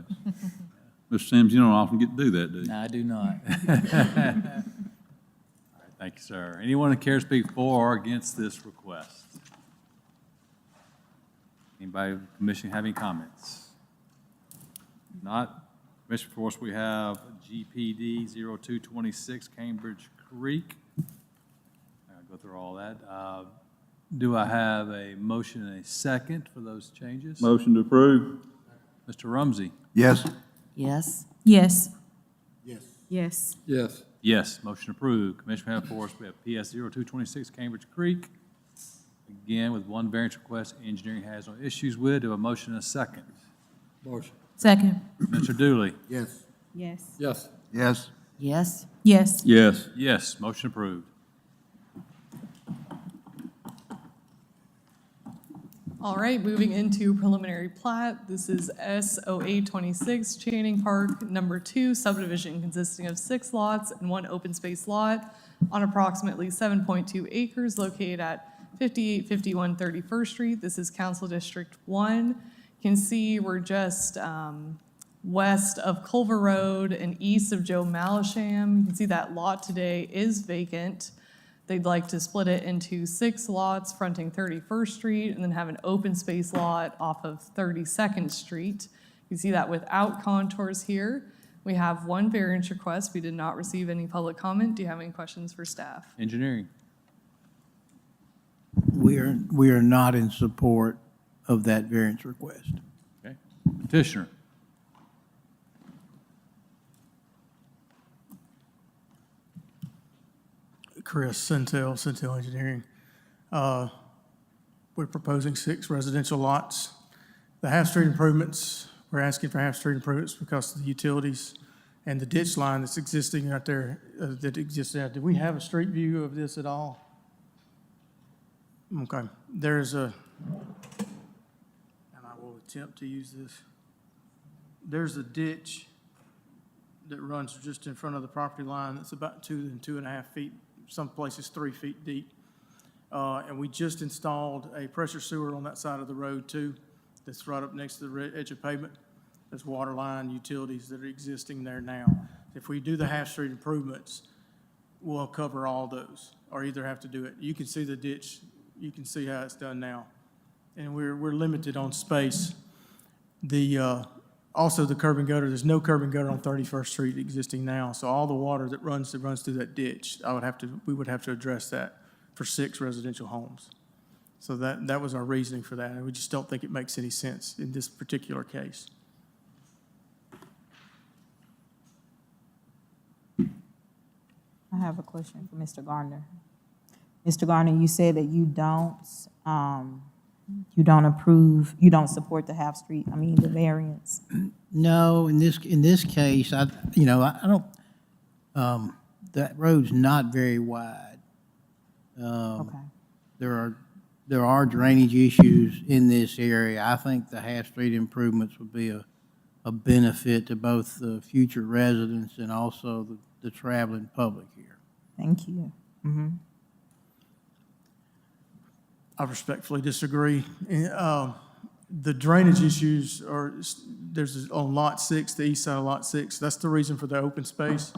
Mr. Sims, you don't often get to do that, do you? No, I do not. All right, thank you, sir. Anyone that cares to speak for or against this request? Anybody in the commission have any comments? If not, Commissioner, for us, we have GPD 0226 Cambridge Creek. I'll go through all that. Do I have a motion and a second for those changes? Motion to approve. Mr. Rumsey? Yes. Yes. Yes. Yes. Yes. Yes. Yes, motion approved. Commissioner, we have for us, we have PS 0226 Cambridge Creek. Again, with 1 variance request, engineering has no issues with. Do I have a motion and a second? Motion. Second. Mr. Dooley? Yes. Yes. Yes. Yes. Yes. Yes. Yes. Yes, motion approved. All right, moving into preliminary plat. This is S0826 Channing Park, number 2, subdivision consisting of 6 lots and 1 open space lot on approximately 7.2 acres located at 5851 31st Street. This is Council District 1. You can see we're just west of Culver Road and east of Joe Malisham. You can see that lot today is vacant. They'd like to split it into 6 lots fronting 31st Street and then have an open space lot off of 32nd Street. You can see that without contours here. We have 1 variance request. We did not receive any public comment. Do you have any questions for staff? Engineering. We are not in support of that variance request. Okay. Petitioner. Chris Centel Engineering. We're proposing 6 residential lots. The half-street improvements, we're asking for half-street improvements because of the utilities and the ditch line that's existing out there, that exists out. Do we have a street view of this at all? Okay, there's a, and I will attempt to use this. There's a ditch that runs just in front of the property line. It's about 2 and 2.5 feet, some places 3 feet deep. And we just installed a pressure sewer on that side of the road too, that's right up next to the edge of pavement. There's water line, utilities that are existing there now. If we do the half-street improvements, we'll cover all those, or either have to do it. You can see the ditch, you can see how it's done now. And we're limited on space. Also the curb and gutter, there's no curb and gutter on 31st Street existing now. So all the water that runs through that ditch, we would have to address that for 6 residential homes. So that was our reasoning for that. And we just don't think it makes any sense in this particular case. I have a question for Mr. Gardner. Mr. Gardner, you said that you don't support the the variance. No, in this case, I don't, that road's not very wide. Okay. There are drainage issues in this area. I think the half-street improvements would be a benefit to both the future residents and also the traveling public here. Thank you. Mm-hmm. I respectfully disagree. The drainage issues there's on Lot 6, the east side of Lot 6. That's the reason for the open space.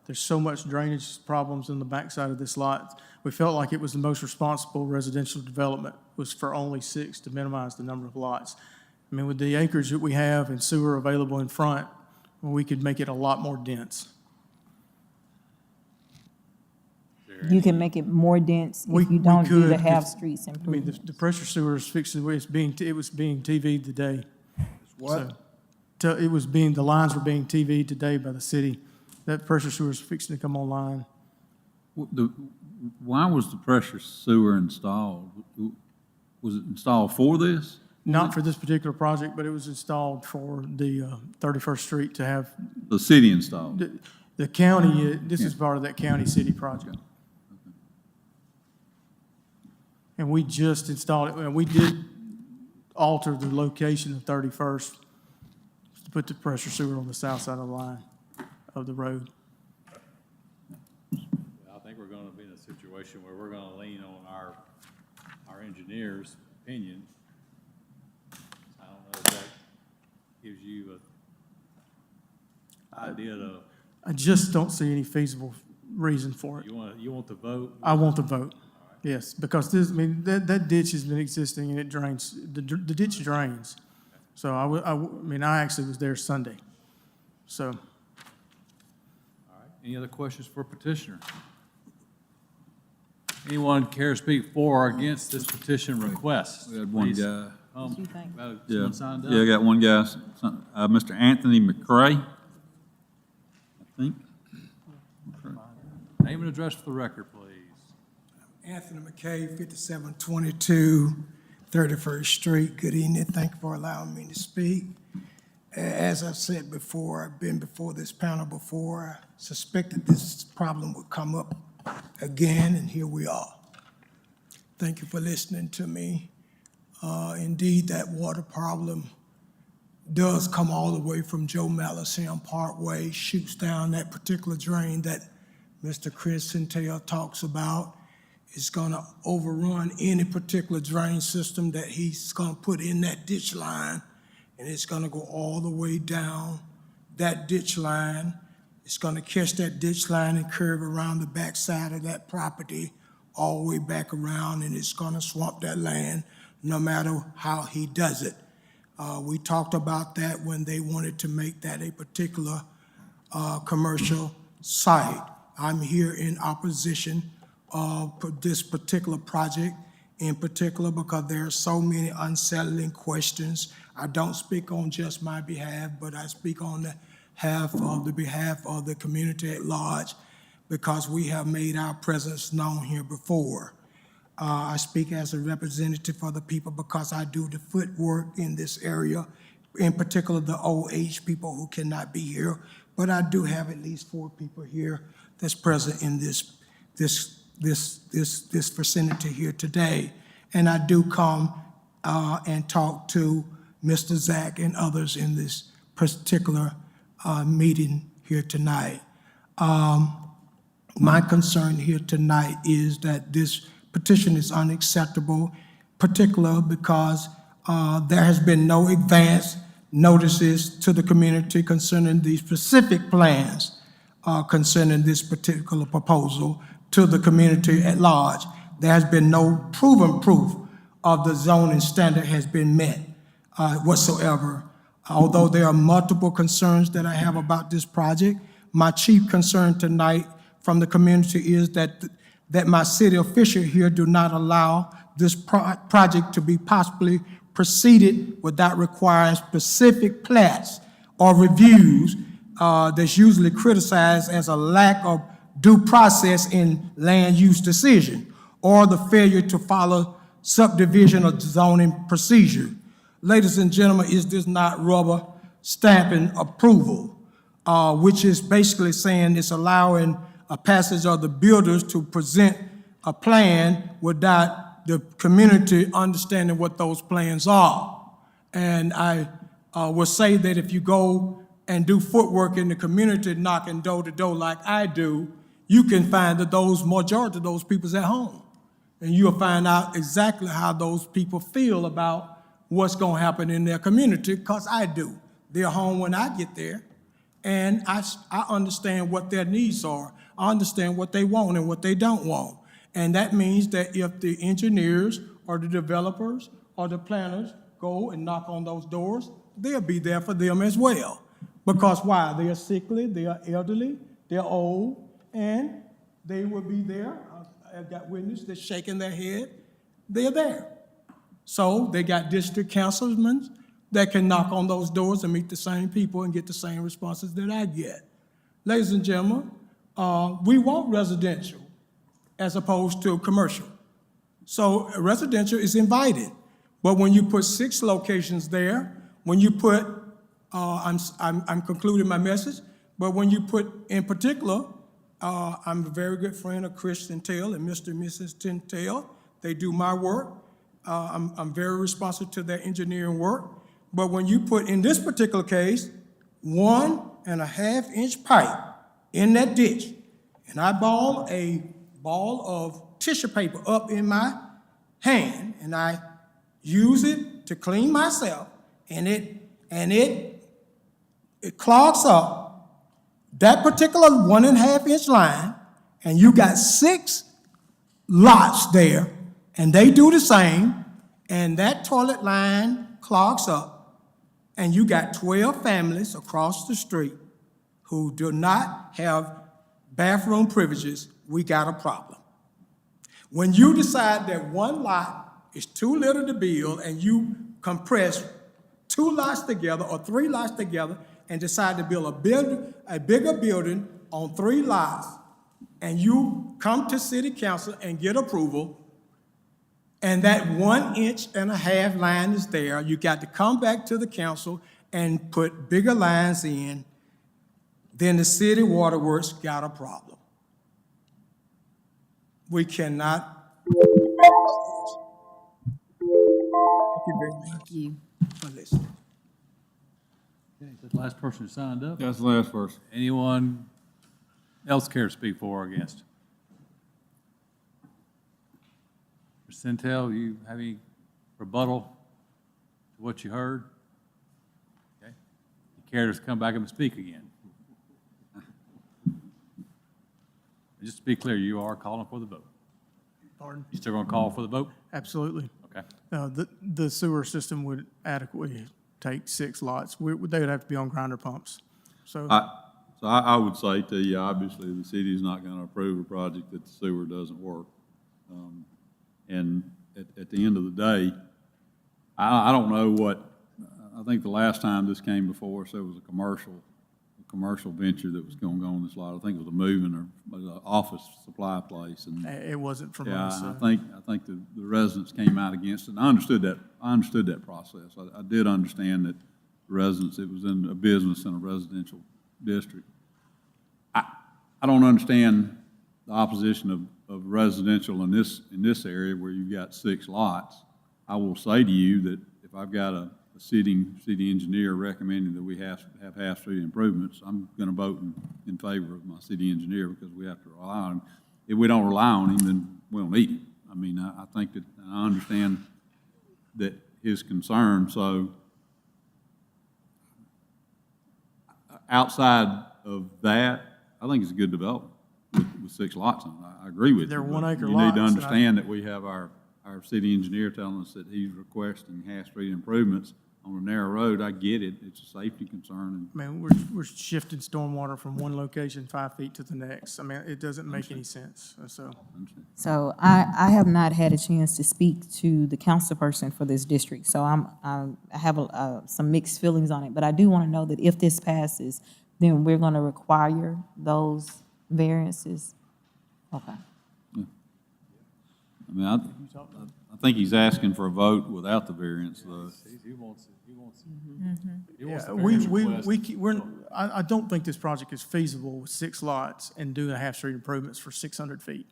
There's so much drainage problems in the backside of this lot. We felt like it was the most responsible residential development was for only 6 to minimize the number of lots. I mean, with the acreage that we have and sewer available in front, we could make it a lot more dense. You can make it more dense if you don't do the half-streets improvements. I mean, the pressure sewer is fixed, it was being TV'd today. What? So, the lines were being TV'd today by the city. That pressure sewer is fixing to come online. Why was the pressure sewer installed? Was it installed for this? Not for this particular project, but it was installed for the 31st Street to have. The city installed? The county, this is part of that county-city project. And we just installed it, and we did alter the location of 31st to put the pressure sewer on the south side of the line of the road. I think we're gonna be in a situation where we're gonna lean on our engineer's opinion. I don't know if that gives you an idea of. I just don't see any feasible reason for it. You want the vote? I want the vote. Yes, because that ditch has been existing and it drains, the ditch drains. So I actually was there Sunday, so. All right, any other questions for petitioner? Anyone care to speak for or against this petition request? We had one Please. guy. What do you think? Yeah, signed up? yeah, I got one guy, Mr. Anthony McCray, I think. Name and address for the record, please. Anthony McKay, 5722 31st Street. Good evening. Thank you for allowing me to speak. As I've said before, I've been before this panel before. I suspected this problem would come up again, and here we are. Thank you for listening to me. Indeed, that water problem does come all the way from Joe Malisham Parkway, shoots down that particular drain that Mr. Chris Centel talks about. It's gonna overrun any particular drain system that he's gonna put in that ditch line, and it's gonna go all the way down that ditch line. It's gonna catch that ditch line and curve around the backside of that property all the way back around, and it's gonna swamp that land no matter how he does it. We talked about that when they wanted to make that a particular commercial site. I'm here in opposition of this particular project in particular because there are so many unsettling questions. I don't speak on just my behalf, but I speak on the behalf of the community at large because we have made our presence known here before. I speak as a representative for the people because I do the footwork in this area, in particular the old age people who cannot be here, but I do have at least 4 people here that's present in this vicinity here today. And I do come and talk to Mr. Zach and others in this particular meeting here tonight. My concern here tonight is that this petition is unacceptable, particularly because there has been no advance notices to the community concerning the specific plans concerning this particular proposal to the community at large. There has been no proven proof of the zoning standard has been met whatsoever. Although there are multiple concerns that I have about this project, my chief concern tonight from the community is that my city official here do not allow this project to be possibly proceeded without requiring specific plats or reviews that's usually criticized as a lack of due process in land use decision or the failure to follow subdivision or zoning procedure. Ladies and gentlemen, is this not rubber stamping approval, which is basically saying it's allowing a passage of the builders to present a plan without the community understanding what those plans are. And I will say that if you go and do footwork in the community, knocking door to door like I do, you can find that majority of those people's at home. And you'll find out exactly how those people feel about what's gonna happen in their community, because I do. They're home when I get there, and I understand what their needs are. I understand what they want and what they don't want. And that means that if the engineers or the developers or the planners go and knock on those doors, they'll be there for them as well. Because why? They are sickly, they are elderly, they're old, and they will be there. I've got witnesses that's shaking their head. They're there. So they got district councilmen that can knock on those doors and meet the same people and get the same responses that I get. Ladies and gentlemen, we want residential as opposed to commercial. So residential is invited. But when you put 6 locations there, when you put, I'm concluding my message, but when you put in particular, I'm a very good friend of Chris Tintel and Mr. and Mrs. Tintel. They do my work. I'm very responsive to their engineering work. But when you put, in this particular case, 1.5-inch pipe in that ditch, and I ball a ball of tissue paper up in my hand, and I use it to clean myself, and it clogs up that particular 1.5-inch line, and you got 6 lots there, and they do the same, and that toilet line clogs up, and you got 12 families across the street who do not have bathroom privileges, we got a problem. When you decide that one lot is too little to build and you compress 2 lots together or 3 lots together and decide to build a bigger building on 3 lots, and you come to city council and get approval, and that 1.5-inch line is there, you got to come back to the council and put bigger lines in, then the city waterworks got a problem. We cannot. Thank you very much. Thank you. For listening. Okay, is that the last person who signed up? That's the last person. Anyone else care to speak for or against? Mr. Centel, you have any rebuttal to what you heard? Okay. You care to come back and speak again? Just to be clear, you are calling for the vote. Pardon? You still going to call for the vote? Absolutely. Okay. The sewer system would adequately take 6 lots. They would have to be on grinder pumps. So, I would say to you, obviously, the city is not going to approve a project that the sewer doesn't work. And at the end of the day, I don't know what, I think the last time this came before us, there was a commercial venture that was going to go on this lot. I think it was a moving or an office supply place. And it wasn't from yeah, us. I think the residents came out against it. And I understood that process. I did understand that the residents, it was in a business in a residential district. I don't understand the opposition of residential in this area where you've got 6 lots. I will say to you that if I've got a city engineer recommending that we have half-street improvements, I'm going to vote in favor of my city engineer because we have to rely on him. If we don't rely on him, then we don't need him. I mean, I think that, I understand that his concern, so outside of that, I think it's a good development with 6 lots on it. I agree with you. They're 1 acre You lots. need to understand that we have our city engineer telling us that he's requesting half-street improvements on a narrow road. I get it. It's a safety concern. I mean, we're shifting stormwater from one location 5 feet to the next. I mean, it doesn't make any sense. So I have not had a chance to speak to the councilperson for this district, so I have some mixed feelings on it. But I do want to know that if this passes, then we're going to require those variances? Okay. I mean, I think he's asking for a vote without the variance, though. I don't think this project is feasible with 6 lots and doing a half-street improvements for 600 feet.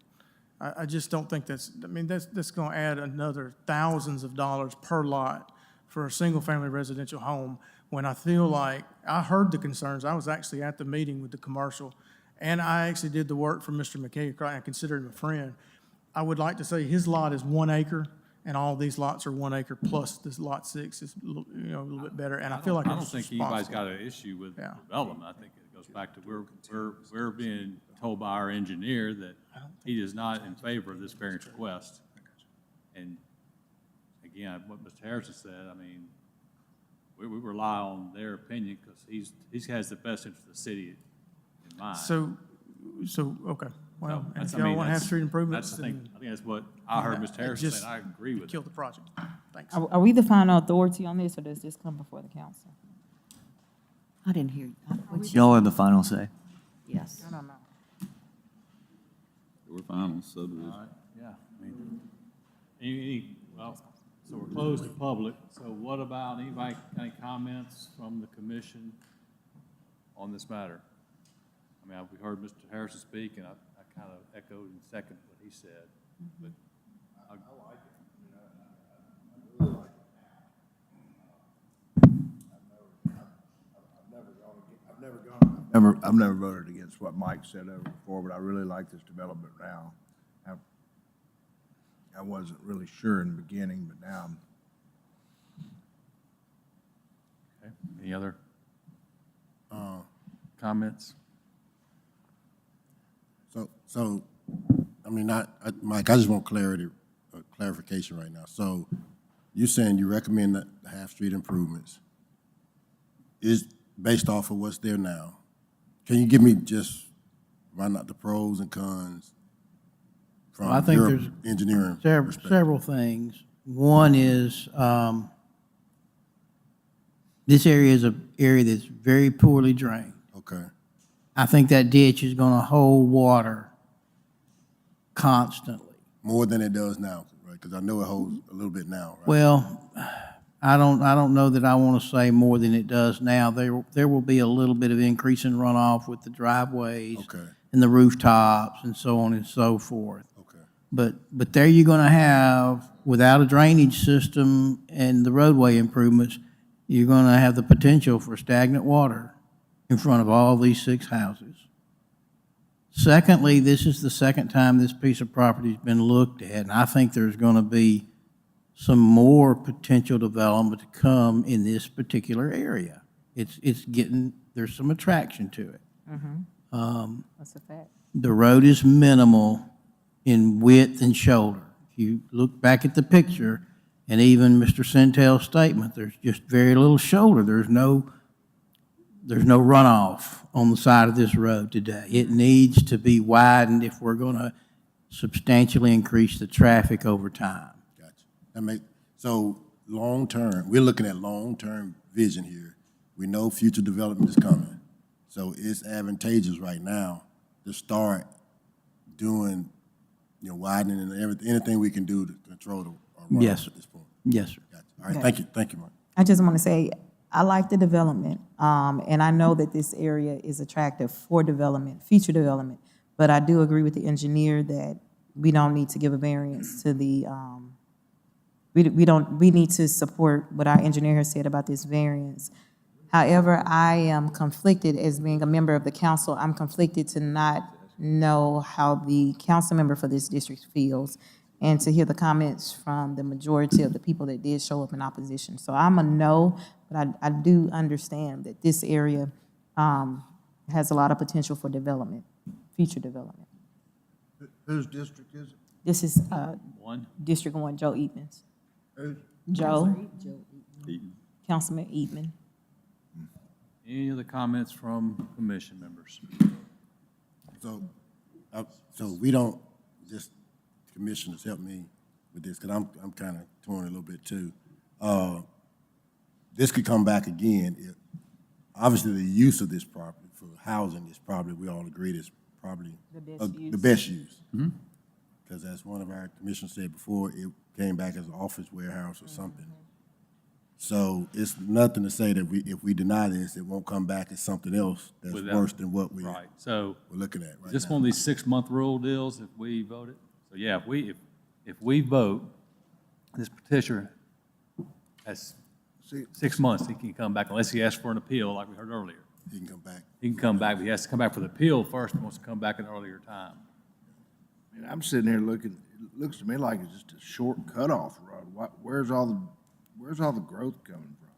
I just don't think that's going to add another thousands of dollars per lot for a single-family residential home, when I feel like, I heard the concerns. I was actually at the meeting with the commercial, and I actually did the work for Mr. McKay. I consider him a friend. I would like to say his lot is 1 acre, and all these lots are 1 acre, plus this lot 6 is a little bit better, and I feel like I don't it's think anybody's responsible. got an issue with development. I think it goes back to we're being told by our engineer that he is not in favor of this variance request. And again, what Mr. Harrison said, I mean, we rely on their opinion because he has the best interest of the city in mind. So, okay, well, So, and if I y'all mean, want that's- half-street improvements, I think then that's what I heard Mr. Harrison just say, and I agree with kill it. the project. Thanks. Are we the final authority on this, or does this come before the council? I didn't hear you. Y'all are the final say. Yes. I don't know. We're final subdivision. All right, yeah. I mean, so we're closed to public. So what about, anybody, any comments from the commission on this matter? I mean, we heard Mr. Harrison speak, and I kind of echoed and seconded what he said. But I like it. I really like I've never voted against what Mike said over before, but I really like this development now. I wasn't really sure in the beginning, but now I'm. Okay, any other comments? So, I mean, Mike, I just want clarification right now. So you're saying you recommend the half-street improvements is based off of what's there now. Can you give me just, run out the pros and cons Well, I from think your there's engineering perspective? several things. One is, this area is an area that's very poorly drained. Okay. I think that ditch is gonna hold water constantly. More than it does now, right? Because I know it holds a little bit now, right? Well, I don't know that I want to say more than it does now. There will be a little bit of increase in runoff with the driveways and the rooftops and so on and so forth. Okay. But there you're going to have, without a drainage system and the roadway improvements, you're going to have the potential for stagnant water in front of all these 6 houses. Secondly, this is the second time this piece of property has been looked at, and I think there's going to be some more potential development to come in this particular area. It's getting, there's some attraction to it. That's a fact. The road is minimal in width and shoulder. If you look back at the picture, and even Mr. Centel's statement, there's just very little shoulder. There's no runoff on the side of this road today. It needs to be widened if we're going to substantially increase the traffic over time. Gotcha. So long-term, we're looking at long-term vision here. We know future development is coming. So it's advantageous right now to start doing, widening and everything, anything we can do to control the runoff Yes, sir. at this point. Yes, sir. Gotcha. All right, thank you. Thank you, Mark. I just want to say, I like the development, and I know that this area is attractive for development, future development, but I do agree with the engineer that we don't need to give a variance to the, we need to support what our engineer has said about this variance. However, I am conflicted as being a member of the council. I'm conflicted to not know how the council member for this district feels and to hear the comments from the majority of the people that did show up in opposition. So I'm a no, but I do understand that this area has a lot of potential for development, future development. Whose district is it? This is District 1, Joe Eatman's. Who? Joe, Eaton. Councilman Eatman. Any other comments from commission members? So we don't, just commissioners help me with this, because I'm kind of torn a little bit too. This could come back again. Obviously, the use of this property for housing is probably, we all agree, is probably the best use. Because as one of our commissioners said before, it came back as an office warehouse or something. So it's nothing to say that if we deny this, it won't come back as something else that's worse than what we're looking at right now. Is this one of these 6-month rule deals if we voted? So yeah, if we vote, this petitioner has 6 months, he can come back unless he asks for an appeal like we heard earlier. He can come back. He can come back, but he has to come back for the appeal first and wants to come back at an earlier time. I mean, I'm sitting here looking, it looks to me like it's just a short cutoff road. Where's all the growth coming from?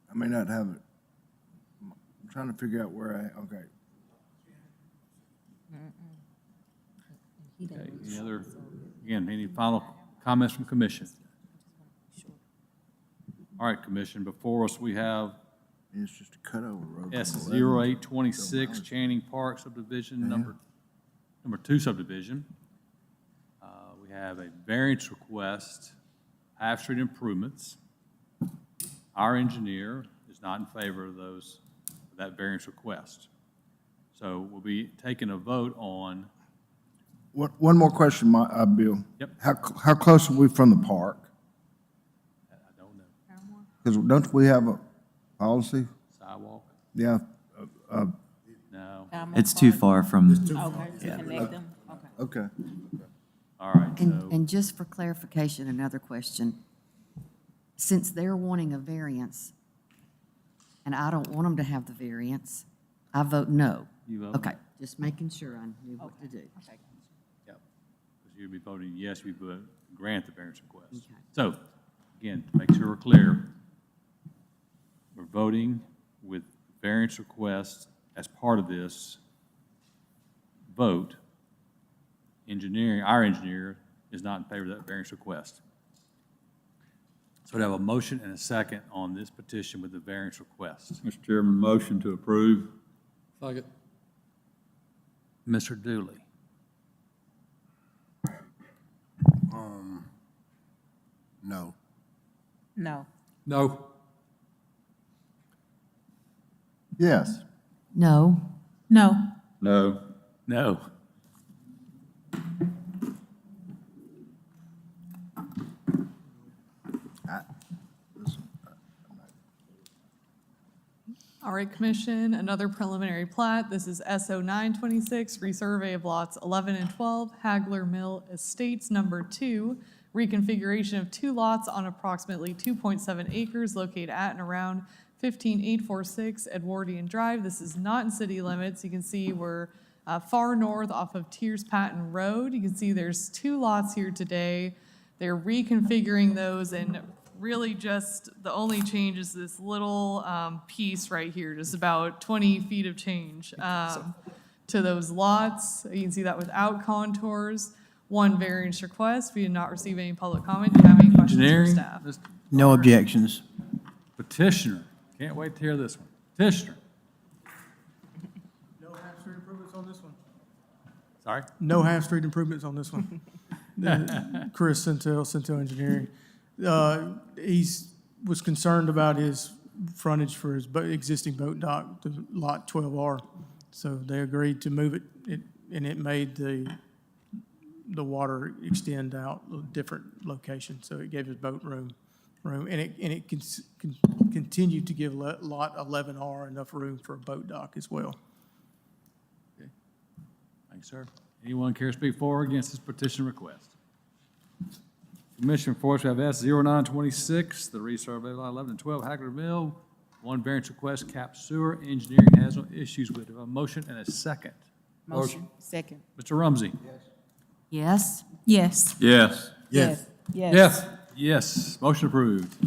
I may not have it. I'm trying to figure out where okay. Okay, any final comments from commission? All right, commission, before us, we have It's just a cutover road. S 0826 Channing Park subdivision, number 2 subdivision. We have a variance request, half street improvements. Our engineer is not in favor of that variance request. So we'll be taking a vote on. One more question, Bill. Yep. How close are we from the park? I don't know. Because don't we have a policy? Sidewalk? Yeah. No. It's too far from. Okay, to connect them? Okay. All right, so. And just for clarification, another question. Since they're wanting a variance, and I don't want them to have the variance, I vote no. You vote? Okay, just making sure I knew what to do. Yep. Because you'd be voting yes, we would grant the variance request. Okay. So, again, to make sure we're clear, we're voting with variance request as part of this vote. Our engineer is not in favor of that variance request. So we have a motion and a second on this petition with the variance request. Mr. Chairman, motion to approve. Second. Mr. Dooley. No. No. No. Yes. No. No. No. No. All right, Commission, another preliminary plat. This is SO 926, resurvey of lots 11 and 12, Hagler Mill Estates Number 2, reconfiguration of 2 lots on approximately 2.7 acres located at and around 15846 Edwardian Drive. This is not in city limits. You can see we're far north off of Tiers Patton Road. You can see there's 2 lots here today. They're reconfiguring those and really just, the only change is this little piece right here, just about 20 feet of change to those lots. You can see that without contours. One variance request. We did not receive any public comment. Do you have any questions for Engineering, staff? Mr. No objections. Petitioner, can't wait to hear this one. Petitioner, No half street improvements on this one. sorry? No half street improvements on this one. Chris Centel Engineering. Was concerned about his frontage for his existing boat dock, to lot 12R. So they agreed to move it, and it made the water extend out a different location, so it gave his boat room, and it continued to give lot 11R enough room for a boat dock as well. Thanks, sir. Anyone care to speak for or against this petition request? Commissioner Forest, we have S 0926, the resurvey of lot 11 and 12 Haggard Mill. One variance request, cap sewer. Engineering has no issues with it. A motion and a second. Motion. Second. Mr. Rumsey? Yes? Yes. Yes. Yes. Yes. Yes. Motion approved.